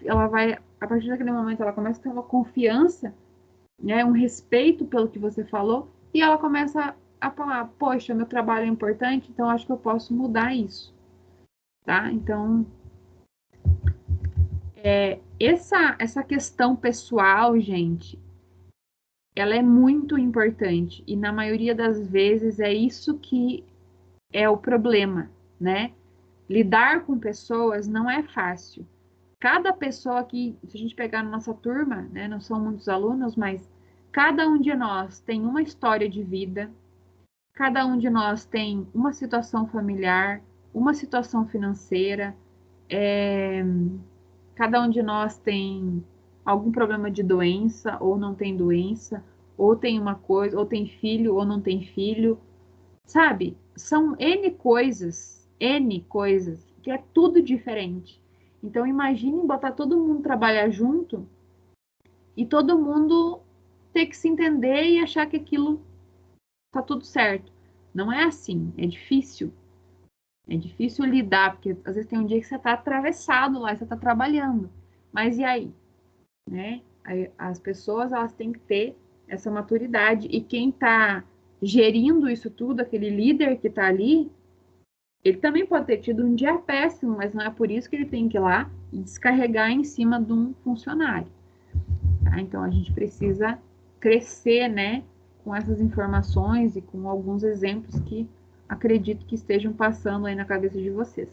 Speaker 1: ela vai a partir daquele momento ela começa a ter uma confiança, né, um respeito pelo que você falou e ela começa a falar, poxa, meu trabalho é importante, então acho que eu posso mudar isso, tá? Então essa questão pessoal, gente, ela é muito importante e na maioria das vezes é isso que é o problema, né? Lidar com pessoas não é fácil. Cada pessoa que, se a gente pegar na nossa turma, né, não são muitos alunos, mas cada um de nós tem uma história de vida, cada um de nós tem uma situação familiar, uma situação financeira, cada um de nós tem algum problema de doença, ou não tem doença, ou tem uma coisa, ou tem filho, ou não tem filho, sabe? São N coisas, que é tudo diferente. Então, imagine botar todo mundo trabalhar junto e todo mundo ter que se entender e achar que aquilo tá tudo certo. Não é assim, é difícil. É difícil lidar, porque às vezes tem um dia que você tá atravessado lá, você tá trabalhando. Mas e aí? Né? As pessoas, elas têm que ter essa maturidade. E quem tá gerindo isso tudo, aquele líder que tá ali, ele também pode ter tido um dia péssimo, mas não é por isso que ele tem que ir lá e descarregar em cima de um funcionário. Tá? Então, a gente precisa crescer, né, com essas informações e com alguns exemplos que acredito que estejam passando aí na cabeça de vocês.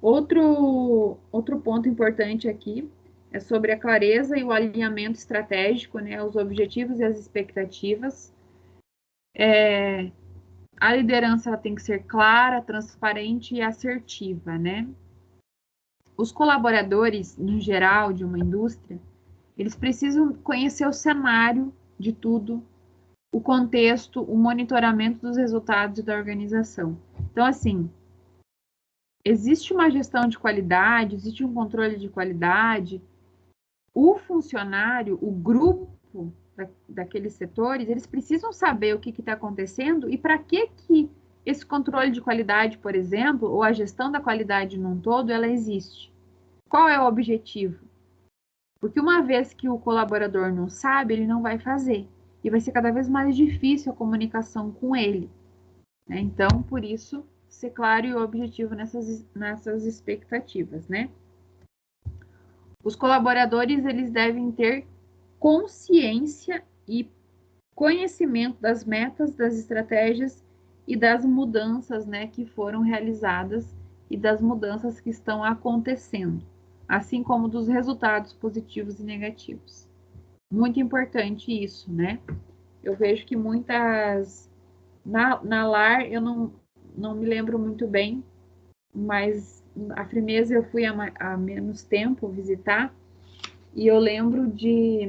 Speaker 1: Outro ponto importante aqui é sobre a clareza e o alinhamento estratégico, né, os objetivos e as expectativas. A liderança ela tem que ser clara, transparente e assertiva, né? Os colaboradores, no geral, de uma indústria, eles precisam conhecer o cenário de tudo, o contexto, o monitoramento dos resultados da organização. Então, assim, existe uma gestão de qualidade, existe um controle de qualidade. O funcionário, o grupo daqueles setores, eles precisam saber o que está acontecendo e para que esse controle de qualidade, por exemplo, ou a gestão da qualidade num todo, ela existe. Qual é o objetivo? Porque uma vez que o colaborador não sabe, ele não vai fazer. E vai ser cada vez mais difícil a comunicação com ele. Né? Então, por isso, ser claro e objetivo nessas expectativas, né? Os colaboradores, eles devem ter consciência e conhecimento das metas, das estratégias e das mudanças, né, que foram realizadas e das mudanças que estão acontecendo, assim como dos resultados positivos e negativos. Muito importante isso, né? Eu vejo que muitas... Na LAR, eu não me lembro muito bem, mas a Frimeza eu fui há menos tempo visitar, e eu lembro de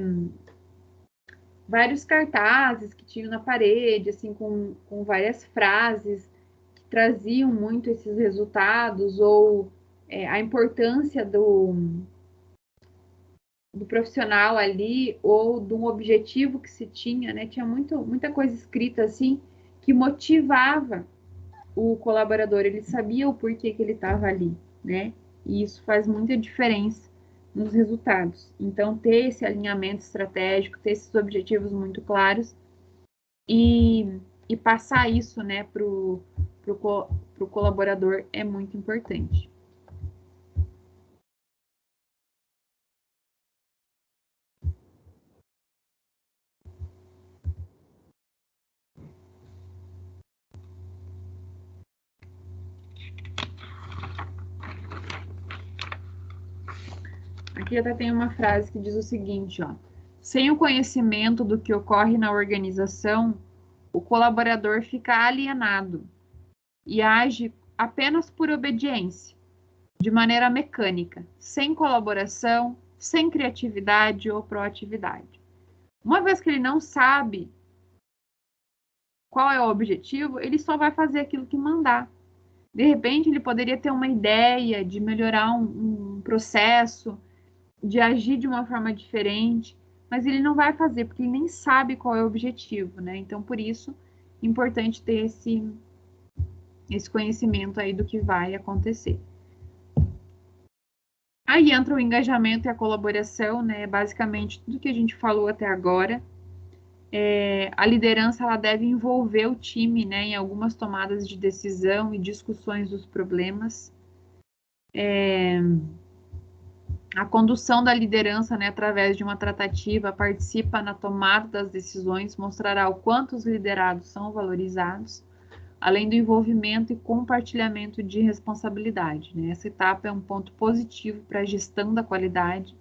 Speaker 1: vários cartazes que tinham na parede, assim, com várias frases que traziam muito esses resultados, ou a importância do profissional ali, ou de um objetivo que se tinha, né? Tinha muita coisa escrita, assim, que motivava o colaborador, ele sabia o porquê que ele estava ali, né? E isso faz muita diferença nos resultados. Então, ter esse alinhamento estratégico, ter esses objetivos muito claros e passar isso, né, pro colaborador é muito importante. Aqui até tem uma frase que diz o seguinte, ó: sem o conhecimento do que ocorre na organização, o colaborador fica alienado e age apenas por obediência, de maneira mecânica, sem colaboração, sem criatividade ou proatividade. Uma vez que ele não sabe qual é o objetivo, ele só vai fazer aquilo que mandar. De repente, ele poderia ter uma ideia de melhorar um processo, de agir de uma forma diferente, mas ele não vai fazer, porque ele nem sabe qual é o objetivo, né? Então, por isso, é importante ter esse conhecimento aí do que vai acontecer. Aí entra o engajamento e a colaboração, né? Basicamente, tudo que a gente falou até agora. A liderança ela deve envolver o time, né, em algumas tomadas de decisão e discussões dos problemas. A condução da liderança, né, através de uma tratativa, participa na tomada das decisões, mostrará o quanto os liderados são valorizados, além do envolvimento e compartilhamento de responsabilidade. Né? Essa etapa é um ponto positivo para a gestão da qualidade,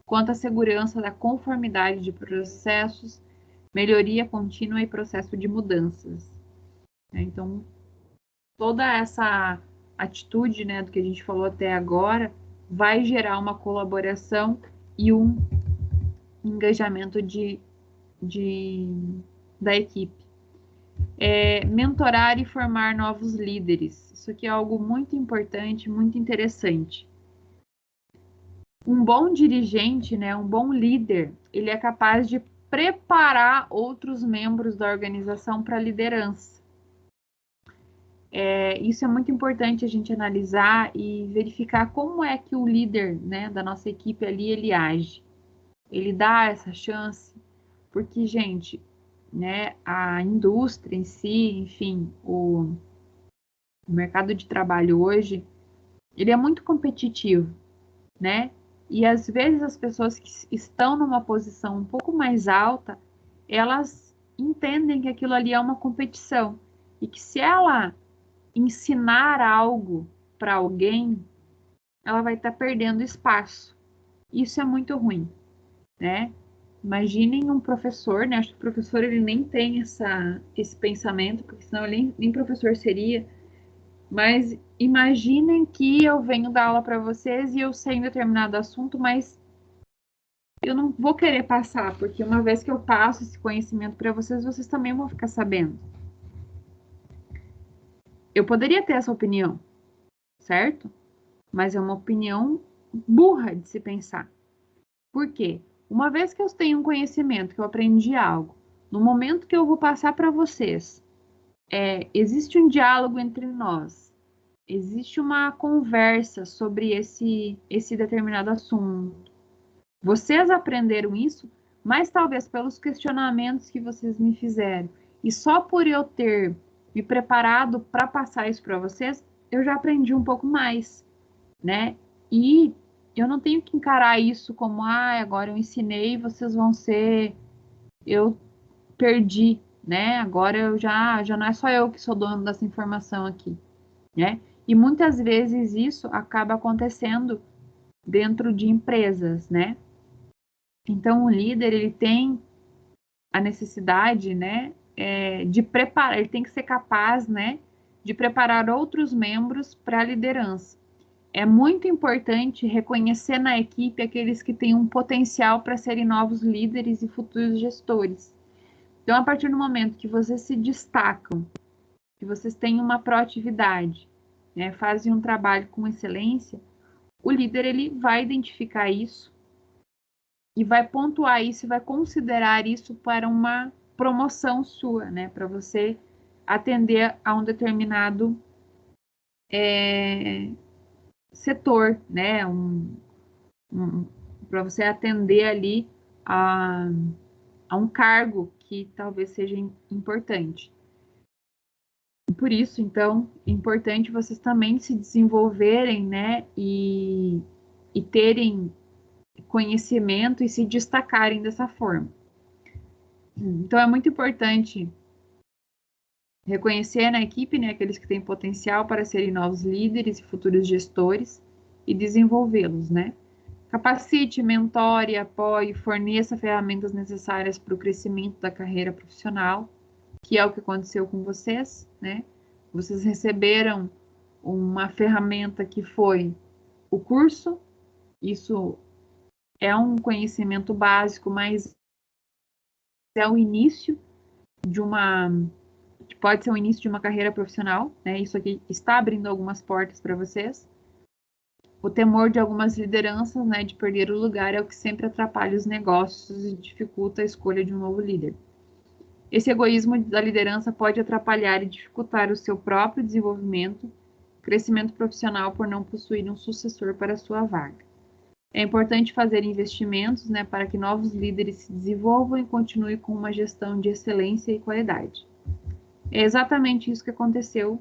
Speaker 1: quanto à segurança da conformidade de processos, melhoria contínua e processo de mudanças. Então, toda essa atitude, né, do que a gente falou até agora, vai gerar uma colaboração e um engajamento da equipe. Mentorar e formar novos líderes. Isso aqui é algo muito importante, muito interessante. Um bom dirigente, né, um bom líder, ele é capaz de preparar outros membros da organização para a liderança. Isso é muito importante a gente analisar e verificar como é que o líder, né, da nossa equipe ali, ele age. Ele dá essa chance, porque, gente, né, a indústria em si, enfim, o mercado de trabalho hoje, ele é muito competitivo, né? E às vezes as pessoas que estão numa posição um pouco mais alta, elas entendem que aquilo ali é uma competição e que se ela ensinar algo para alguém, ela vai estar perdendo espaço. Isso é muito ruim, né? Imaginem um professor, né? Acho que o professor ele nem tem esse pensamento, porque senão ele nem professor seria. Mas imaginem que eu venho dar aula para vocês e eu sei um determinado assunto, mas eu não vou querer passar, porque uma vez que eu passo esse conhecimento para vocês, vocês também vão ficar sabendo. Eu poderia ter essa opinião, certo? Mas é uma opinião burra de se pensar. Por quê? Uma vez que eu tenho um conhecimento, que eu aprendi algo, no momento que eu vou passar para vocês, existe um diálogo entre nós, existe uma conversa sobre esse determinado assunto. Vocês aprenderam isso, mas talvez pelos questionamentos que vocês me fizeram, e só por eu ter me preparado para passar isso para vocês, eu já aprendi um pouco mais, né? E eu não tenho que encarar isso como, agora eu ensinei, vocês vão ser, eu perdi, né? Agora eu já não é só eu que sou dono dessa informação aqui, né? E muitas vezes isso acaba acontecendo dentro de empresas, né? Então o líder, ele tem a necessidade, né, de preparar, ele tem que ser capaz, né, de preparar outros membros para a liderança. É muito importante reconhecer na equipe aqueles que têm um potencial para serem novos líderes e futuros gestores. Então, a partir do momento que vocês se destacam, que vocês têm uma proatividade, né, fazem um trabalho com excelência, o líder ele vai identificar isso e vai pontuar isso e vai considerar isso para uma promoção sua, né, para você atender a um determinado setor, né, para você atender ali a um cargo que talvez seja importante. Por isso, então, é importante vocês também se desenvolverem, né, e terem conhecimento e se destacarem dessa forma. Então, é muito importante reconhecer na equipe, né, aqueles que têm potencial para serem novos líderes e futuros gestores e desenvolvê-los, né? Capacite, mentore, apoie, forneça ferramentas necessárias para o crescimento da carreira profissional, que é o que aconteceu com vocês, né? Vocês receberam uma ferramenta que foi o curso, isso é um conhecimento básico, mas é o início de pode ser o início de uma carreira profissional, né? Isso aqui está abrindo algumas portas para vocês. O temor de algumas lideranças, né, de perder o lugar é o que sempre atrapalha os negócios e dificulta a escolha de um novo líder. Esse egoísmo da liderança pode atrapalhar e dificultar o seu próprio desenvolvimento, crescimento profissional por não possuir um sucessor para a sua vaga. É importante fazer investimentos, né, para que novos líderes se desenvolvam e continuem com uma gestão de excelência e qualidade. É exatamente isso que aconteceu,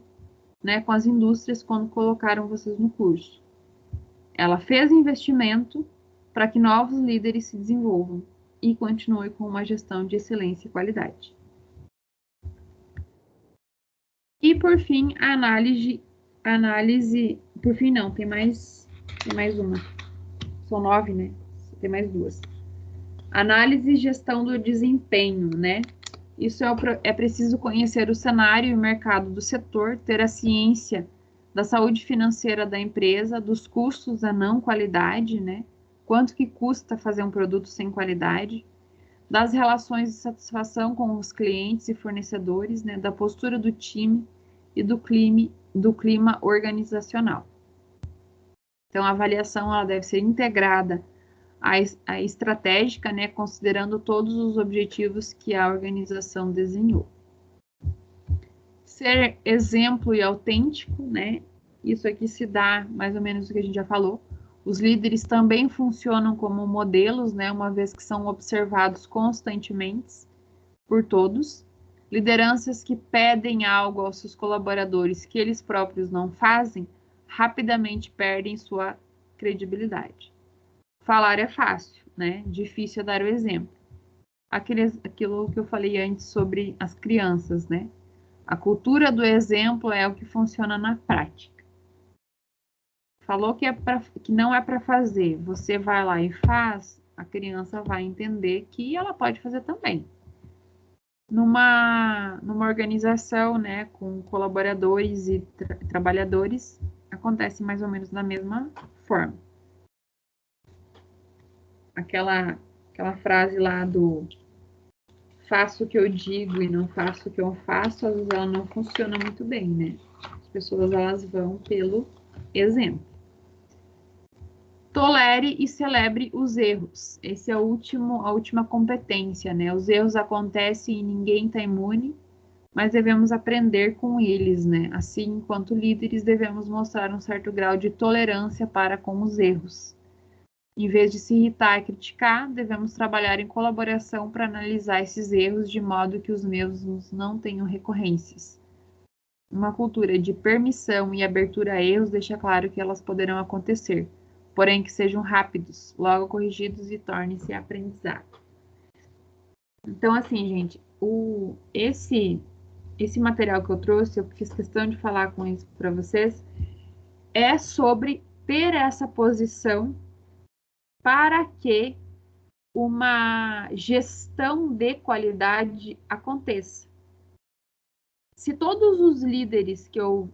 Speaker 1: né, com as indústrias quando colocaram vocês no curso. Ela fez investimento para que novos líderes se desenvolvam e continuem com uma gestão de excelência e qualidade. E por fim, a análise, por fim não, tem mais uma. São 9, né? Tem mais 2. Análise e gestão do desempenho, né? Isso é preciso conhecer o cenário e o mercado do setor, ter a ciência da saúde financeira da empresa, dos custos da não qualidade, né? Quanto que custa fazer um produto sem qualidade, das relações de satisfação com os clientes e fornecedores, né? Da postura do time e do clima organizacional. Então, a avaliação ela deve ser integrada à estratégica, né? Considerando todos os objetivos que a organização desenhou. Ser exemplo e autêntico, né? Isso aqui se dá mais ou menos o que a gente já falou. Os líderes também funcionam como modelos, né? Uma vez que são observados constantemente por todos. Lideranças que pedem algo aos seus colaboradores que eles próprios não fazem, rapidamente perdem sua credibilidade. Falar é fácil, né? Difícil é dar o exemplo. Aquilo que eu falei antes sobre as crianças, né? A cultura do exemplo é o que funciona na prática. Falou que não é para fazer, você vai lá e faz, a criança vai entender que ela pode fazer também. Numa organização, né, com colaboradores e trabalhadores, acontece mais ou menos da mesma forma. Aquela frase lá do faço o que eu digo e não faço o que eu faço, às vezes ela não funciona muito bem, né? As pessoas, elas vão pelo exemplo. Tolere e celebre os erros. Esse é a última competência, né? Os erros acontecem e ninguém está imune, mas devemos aprender com eles, né? Assim, enquanto líderes, devemos mostrar um certo grau de tolerância para com os erros. Em vez de se irritar e criticar, devemos trabalhar em colaboração para analisar esses erros de modo que os mesmos não tenham recorrências. Uma cultura de permissão e abertura a erros deixa claro que elas poderão acontecer, porém que sejam rápidos, logo corrigidos e tornem-se aprendizado. Então, assim, gente, esse material que eu trouxe, eu fiz questão de falar com isso para vocês, é sobre ter essa posição para que uma gestão de qualidade aconteça. Se todos os líderes que eu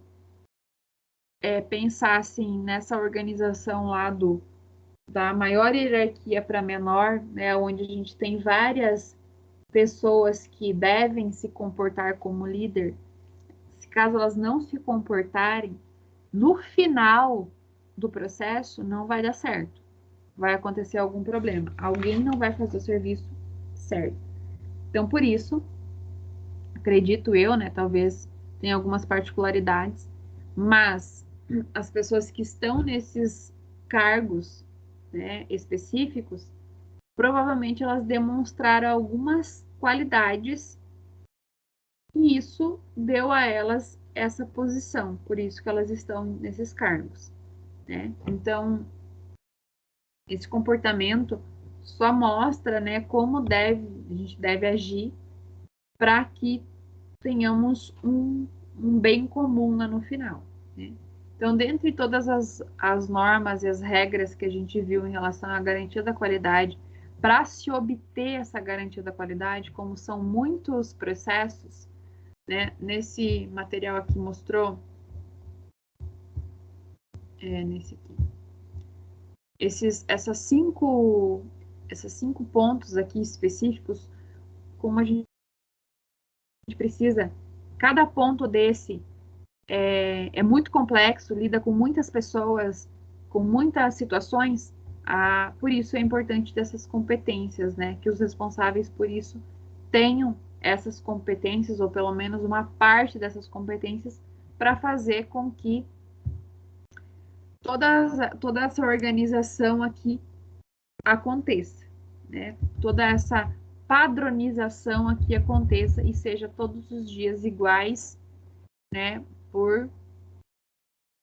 Speaker 1: pensassem nessa organização lá da maior hierarquia para menor, né, onde a gente tem várias pessoas que devem se comportar como líder, se caso elas não se comportarem, no final do processo não vai dar certo. Vai acontecer algum problema. Alguém não vai fazer o serviço certo. Então, por isso, acredito eu, né? Talvez tenha algumas particularidades, mas as pessoas que estão nesses cargos, né, específicos, provavelmente elas demonstraram algumas qualidades e isso deu a elas essa posição, por isso que elas estão nesses cargos, né? Então, esse comportamento só mostra, né, como a gente deve agir para que tenhamos um bem comum lá no final, né? Então, dentre todas as normas e as regras que a gente viu em relação à garantia da qualidade, para se obter essa garantia da qualidade, como são muitos processos, né, nesse material aqui mostrou, nesse aqui, esses cinco pontos aqui específicos, como a gente precisa, cada ponto desse é muito complexo, lida com muitas pessoas, com muitas situações, por isso é importante dessas competências, né? Que os responsáveis por isso tenham essas competências, ou pelo menos uma parte dessas competências, para fazer com que toda essa organização aqui aconteça, né? Toda essa padronização aqui aconteça e seja todos os dias iguais, né?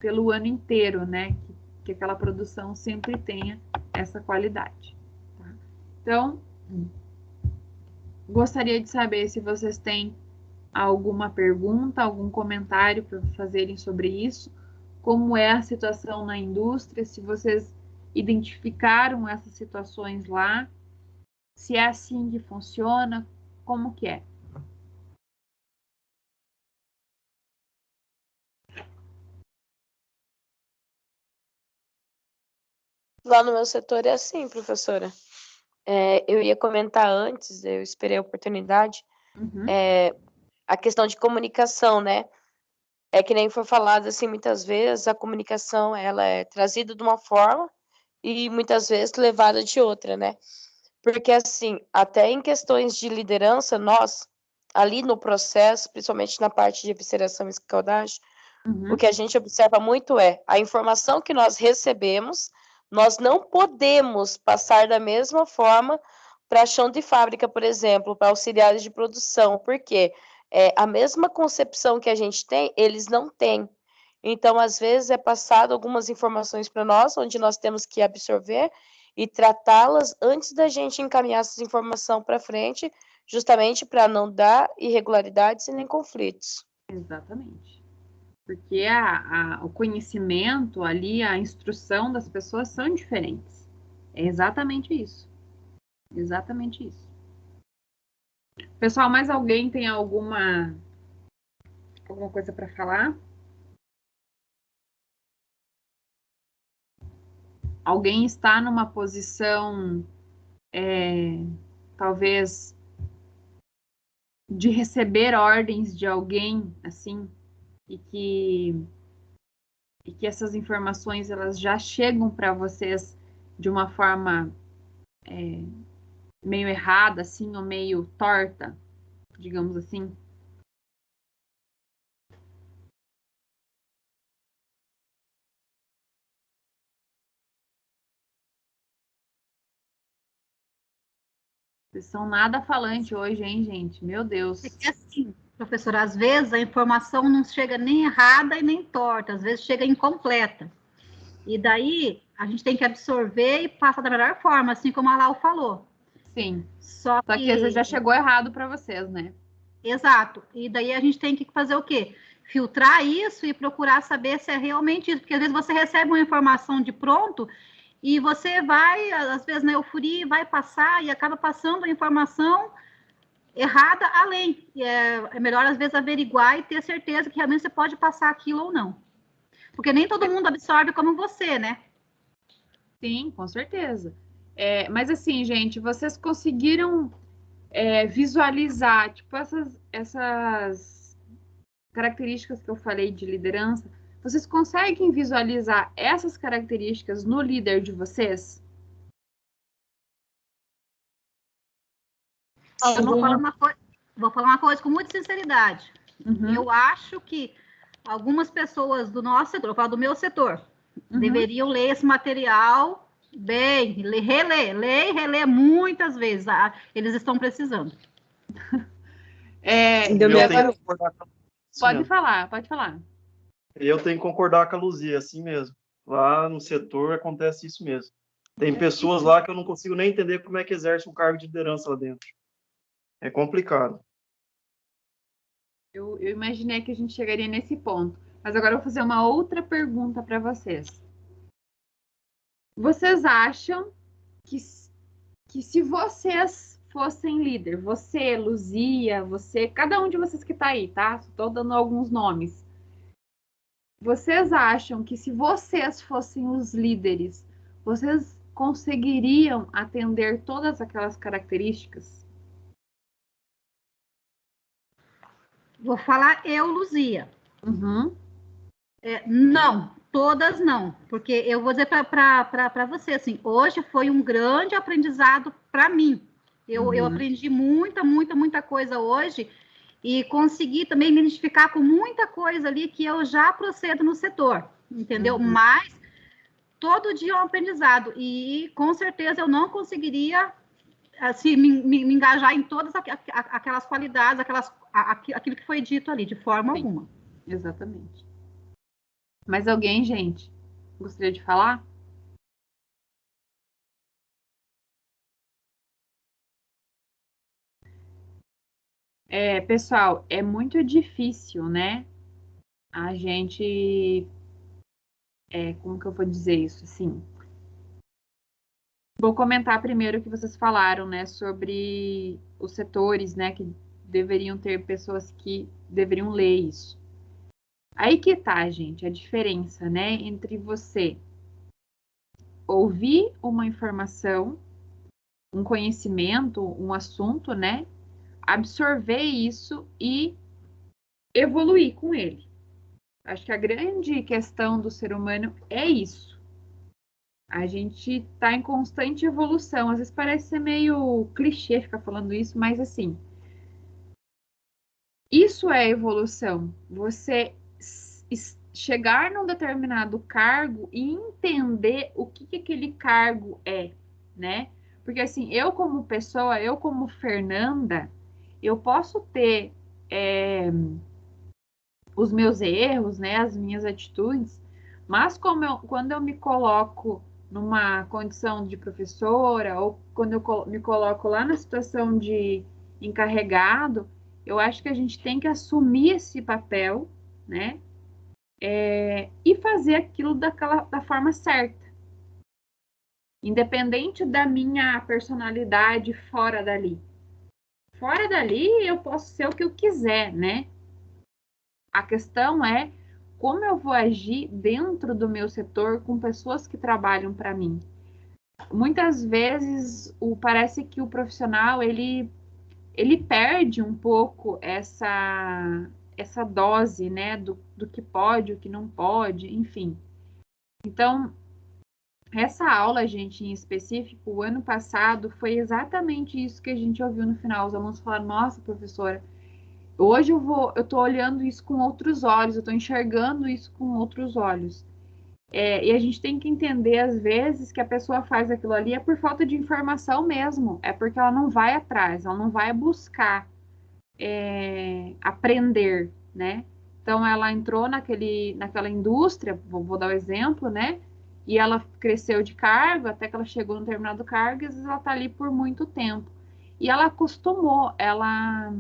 Speaker 1: Pelo ano inteiro, né? Que aquela produção sempre tenha essa qualidade. Tá? Então, gostaria de saber se vocês têm alguma pergunta, algum comentário para fazerem sobre isso, como é a situação na indústria, se vocês identificaram essas situações lá, se é assim que funciona, como que é.
Speaker 3: Lá no meu setor é assim, professora. Eu ia comentar antes, eu esperei a oportunidade,
Speaker 1: Uhum.
Speaker 3: a questão de comunicação, né? É que nem foi falado, assim, muitas vezes a comunicação, ela é trazida de uma forma e muitas vezes levada de outra, né? Porque, assim, até em questões de liderança, nós, ali no processo, principalmente na parte de evisceração e escaldagem, o que a gente observa muito é a informação que nós recebemos, nós não podemos passar da mesma forma para chão de fábrica, por exemplo, para auxiliares de produção, porque a mesma concepção que a gente tem, eles não têm. Então, às vezes, é passado algumas informações para nós, onde nós temos que absorver e tratá-las antes da gente encaminhar essas informações para frente, justamente para não dar irregularidades e nem conflitos.
Speaker 1: Exatamente. Porque o conhecimento ali, a instrução das pessoas são diferentes. É exatamente isso. Exatamente isso. Pessoal, mais alguém tem alguma coisa para falar? Alguém está numa posição, talvez, de receber ordens de alguém, assim, e que essas informações elas já chegam para vocês de uma forma meio errada, assim, ou meio torta, digamos assim. Vocês são nada falante hoje, hein, gente? Meu Deus.
Speaker 4: É que assim, professora, às vezes a informação não chega nem errada e nem torta, às vezes chega incompleta. E daí a gente tem que absorver e passar da melhor forma, assim como a Lau falou.
Speaker 1: Sim.
Speaker 4: Só
Speaker 1: Só que às vezes já chegou errado para vocês, né?
Speaker 4: Exato. E daí a gente tem que fazer o quê? Filtrar isso e procurar saber se é realmente isso. Porque às vezes você recebe uma informação de pronto e você vai, às vezes, na euforia, vai passar e acaba passando a informação errada além. E é melhor, às vezes, averiguar e ter certeza que realmente você pode passar aquilo ou não. Porque nem todo mundo absorve como você, né?
Speaker 1: Sim, com certeza. Mas assim, gente, vocês conseguiram visualizar, tipo, essas características que eu falei de liderança, vocês conseguem visualizar essas características no líder de vocês?
Speaker 4: Eu vou falar uma coisa com muita sinceridade.
Speaker 1: Uhum.
Speaker 4: Eu acho que algumas pessoas do nosso setor, eu falo do meu setor, deveriam ler esse material bem, ler e reler muitas vezes. Eles estão precisando.
Speaker 1: Pode falar, pode falar.
Speaker 2: Eu tenho que concordar com a Luzia, assim mesmo. Lá no setor acontece isso mesmo. Tem pessoas lá que eu não consigo nem entender como é que exerce um cargo de liderança lá dentro. É complicado.
Speaker 1: Eu imaginei que a gente chegaria nesse ponto. Mas agora eu vou fazer uma outra pergunta para vocês. Vocês acham que se vocês fossem líder, você, Luzia, você, cada um de vocês que está aí, tá? Estou dando alguns nomes. Vocês acham que se vocês fossem os líderes, vocês conseguiriam atender todas aquelas características?
Speaker 4: Vou falar eu, Luzia.
Speaker 1: Uhum.
Speaker 4: Não, todas não, porque eu vou dizer para você, assim, hoje foi um grande aprendizado para mim. Eu aprendi muita coisa hoje e consegui também me identificar com muita coisa ali que eu já procedo no setor, entendeu? Mas todo dia é um aprendizado e com certeza eu não conseguiria assim, me engajar em todas aquelas qualidades, aquilo que foi dito ali, de forma alguma.
Speaker 1: Exatamente. Mais alguém, gente? Gostaria de falar? Pessoal, é muito difícil, né? A gente. Como que eu vou dizer isso? Assim. Vou comentar primeiro o que vocês falaram, né? Sobre os setores, né? Que deveriam ter pessoas que deveriam ler isso. Aí que tá, gente, a diferença, né? Entre você ouvir uma informação, um conhecimento, um assunto, né? Absorver isso e evoluir com ele. Acho que a grande questão do ser humano é isso. A gente está em constante evolução. Às vezes parece ser meio clichê ficar falando isso, mas assim, isso é evolução. Você chegar num determinado cargo e entender o que aquele cargo é, né? Porque assim, eu como pessoa, eu como Fernanda, eu posso ter os meus erros, né, as minhas atitudes, mas quando eu me coloco numa condição de professora ou quando eu me coloco lá na situação de encarregado, eu acho que a gente tem que assumir esse papel, né, e fazer aquilo da forma certa. Independente da minha personalidade fora dali. Fora dali eu posso ser o que eu quiser, né? A questão é como eu vou agir dentro do meu setor com pessoas que trabalham para mim. Muitas vezes parece que o profissional ele perde um pouco essa dose, né, do que pode, o que não pode, enfim. Então, essa aula, gente, em específico, o ano passado, foi exatamente isso que a gente ouviu no final. Os alunos falaram, nossa, professora, hoje eu tô olhando isso com outros olhos, eu tô enxergando isso com outros olhos. E a gente tem que entender, às vezes, que a pessoa faz aquilo ali é por falta de informação mesmo, é porque ela não vai atrás, ela não vai buscar aprender, né? Então, ela entrou naquela indústria, vou dar o exemplo, né? E ela cresceu de cargo, até que ela chegou num determinado cargo, e às vezes ela está ali por muito tempo. E ela acostumou, ela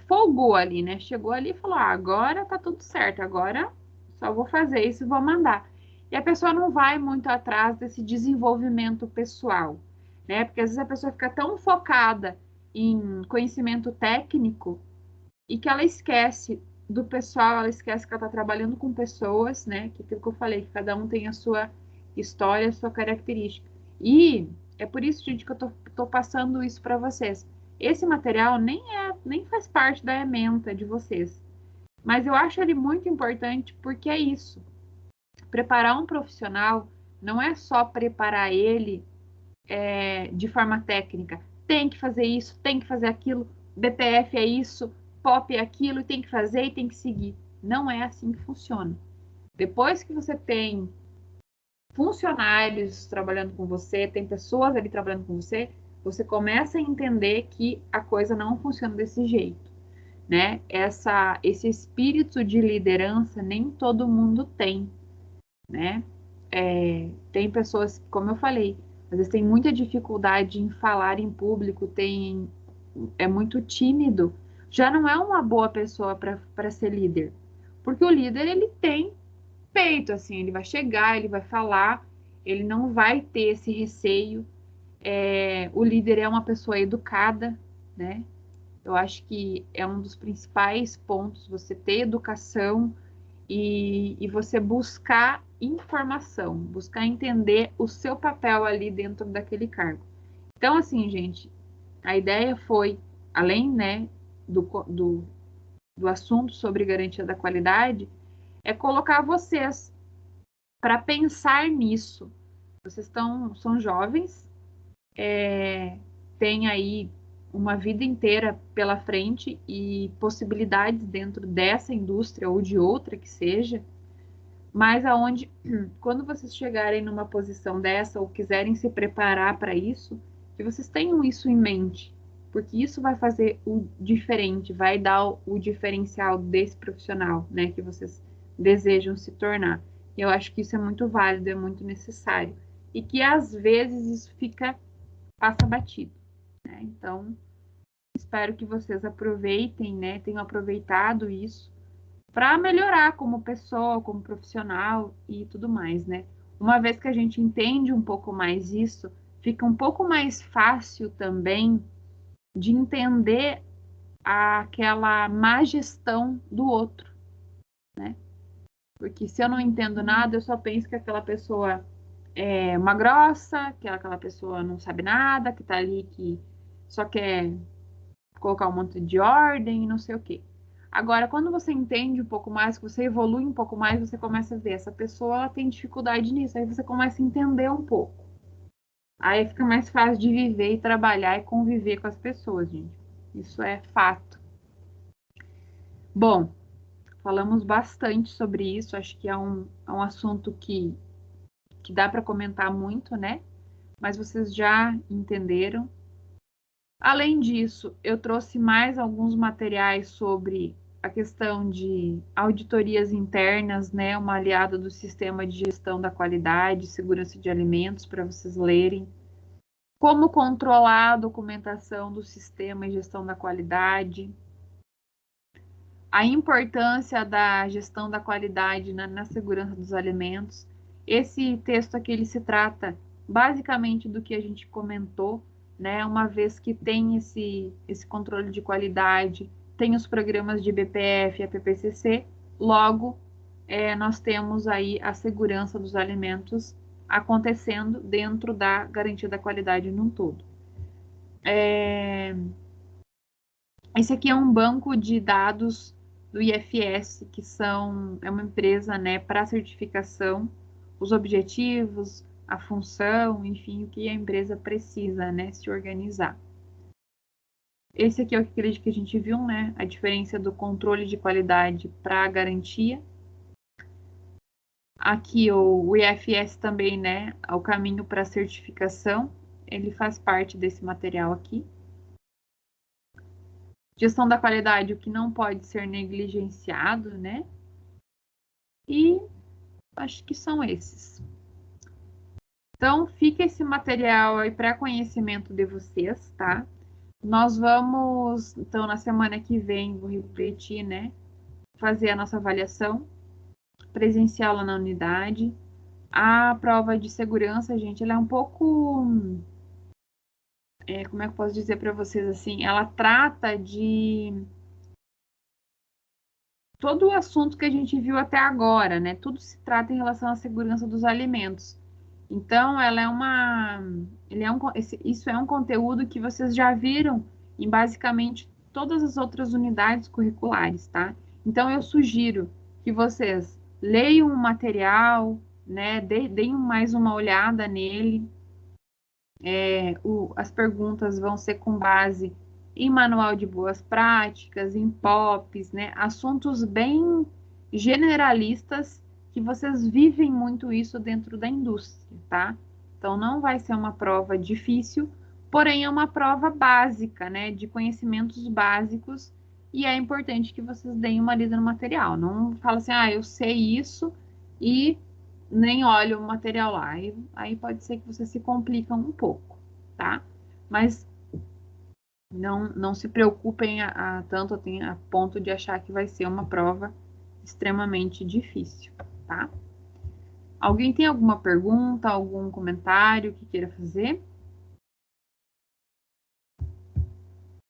Speaker 1: folgou ali, né? Chegou ali e falou, agora tá tudo certo, agora só vou fazer isso e vou mandar. E a pessoa não vai muito atrás desse desenvolvimento pessoal, né? Porque às vezes a pessoa fica tão focada em conhecimento técnico e que ela esquece do pessoal, ela esquece que ela está trabalhando com pessoas, né? Que aquilo que eu falei, que cada um tem a sua história, a sua característica. E é por isso, gente, que eu tô passando isso para vocês. Esse material nem faz parte da ementa de vocês. Mas eu acho ele muito importante porque é isso. Preparar um profissional não é só preparar ele de forma técnica. Tem que fazer isso, tem que fazer aquilo, BPF é isso, POP é aquilo, e tem que fazer e tem que seguir. Não é assim que funciona. Depois que você tem funcionários trabalhando com você, tem pessoas ali trabalhando com você, você começa a entender que a coisa não funciona desse jeito, né? Esse espírito de liderança nem todo mundo tem, né? Tem pessoas, como eu falei, às vezes tem muita dificuldade em falar em público, é muito tímido, já não é uma boa pessoa para ser líder, porque o líder ele tem peito, assim, ele vai chegar, ele vai falar, ele não vai ter esse receio. O líder é uma pessoa educada, né? Eu acho que é um dos principais pontos, você ter educação e você buscar informação, buscar entender o seu papel ali dentro daquele cargo. Então, assim, gente, a ideia foi, além, né, do assunto sobre garantia da qualidade, é colocar vocês para pensar nisso. Vocês são jovens, têm aí uma vida inteira pela frente e possibilidades dentro dessa indústria ou de outra que seja, mas aonde, quando vocês chegarem numa posição dessa ou quiserem se preparar para isso, que vocês tenham isso em mente, porque isso vai fazer o diferente, vai dar o diferencial desse profissional, né, que vocês desejam se tornar. Eu acho que isso é muito válido, é muito necessário. E que às vezes isso passa batido, né? Então, espero que vocês aproveitem, né, tenham aproveitado isso para melhorar como pessoa, como profissional e tudo mais, né? Uma vez que a gente entende um pouco mais isso, fica um pouco mais fácil também de entender aquela má gestão do outro, né? Porque se eu não entendo nada, eu só penso que aquela pessoa é uma grossa, que é aquela pessoa não sabe nada, que tá ali, que só quer colocar um monte de ordem e não sei o quê. Agora, quando você entende um pouco mais, que você evolui um pouco mais, você começa a ver, essa pessoa ela tem dificuldade nisso, aí você começa a entender um pouco. Aí fica mais fácil de viver e trabalhar e conviver com as pessoas, gente. Isso é fato. Bom, falamos bastante sobre isso, acho que é um assunto que dá para comentar muito, né? Mas vocês já entenderam. Além disso, eu trouxe mais alguns materiais sobre a questão de auditorias internas, né? Uma aliada do sistema de gestão da qualidade e segurança de alimentos para vocês lerem. Como controlar a documentação do sistema de gestão da qualidade. A importância da gestão da qualidade na segurança dos alimentos. Esse texto aqui ele se trata basicamente do que a gente comentou, né? Uma vez que tem esse controle de qualidade, tem os programas de BPF e a PPCC, logo nós temos aí a segurança dos alimentos acontecendo dentro da garantia da qualidade num todo. Esse aqui é um banco de dados do IFS, que é uma empresa, né, para certificação, os objetivos, a função, enfim, o que a empresa precisa, né, se organizar. Esse aqui é o que a gente viu, né, a diferença do controle de qualidade para a garantia. Aqui o IFS também, né, o caminho para a certificação, ele faz parte desse material aqui. Gestão da qualidade, o que não pode ser negligenciado, né? E acho que são esses. Então, fica esse material aí para conhecimento de vocês, tá? Nós vamos, então, na semana que vem, vou repetir, né? Fazer a nossa avaliação presencial lá na unidade. A prova de segurança, gente, ela é um pouco... como é que eu posso dizer para vocês assim? Ela trata de todo o assunto que a gente viu até agora, né? Tudo se trata em relação à segurança dos alimentos. Então, isso é um conteúdo que vocês já viram em basicamente todas as outras unidades curriculares, tá? Então, eu sugiro que vocês leiam o material, né? Deem mais uma olhada nele. As perguntas vão ser com base em manual de boas práticas, em POPs, né? Assuntos bem generalistas que vocês vivem muito isso dentro da indústria, tá? Então não vai ser uma prova difícil, porém é uma prova básica, né? De conhecimentos básicos e é importante que vocês deem uma lida no material. Não fala assim, eu sei isso e nem olha o material lá. Aí pode ser que você se complica um pouco, tá? Mas não se preocupem tanto a ponto de achar que vai ser uma prova extremamente difícil, tá? Alguém tem alguma pergunta, algum comentário que queira fazer?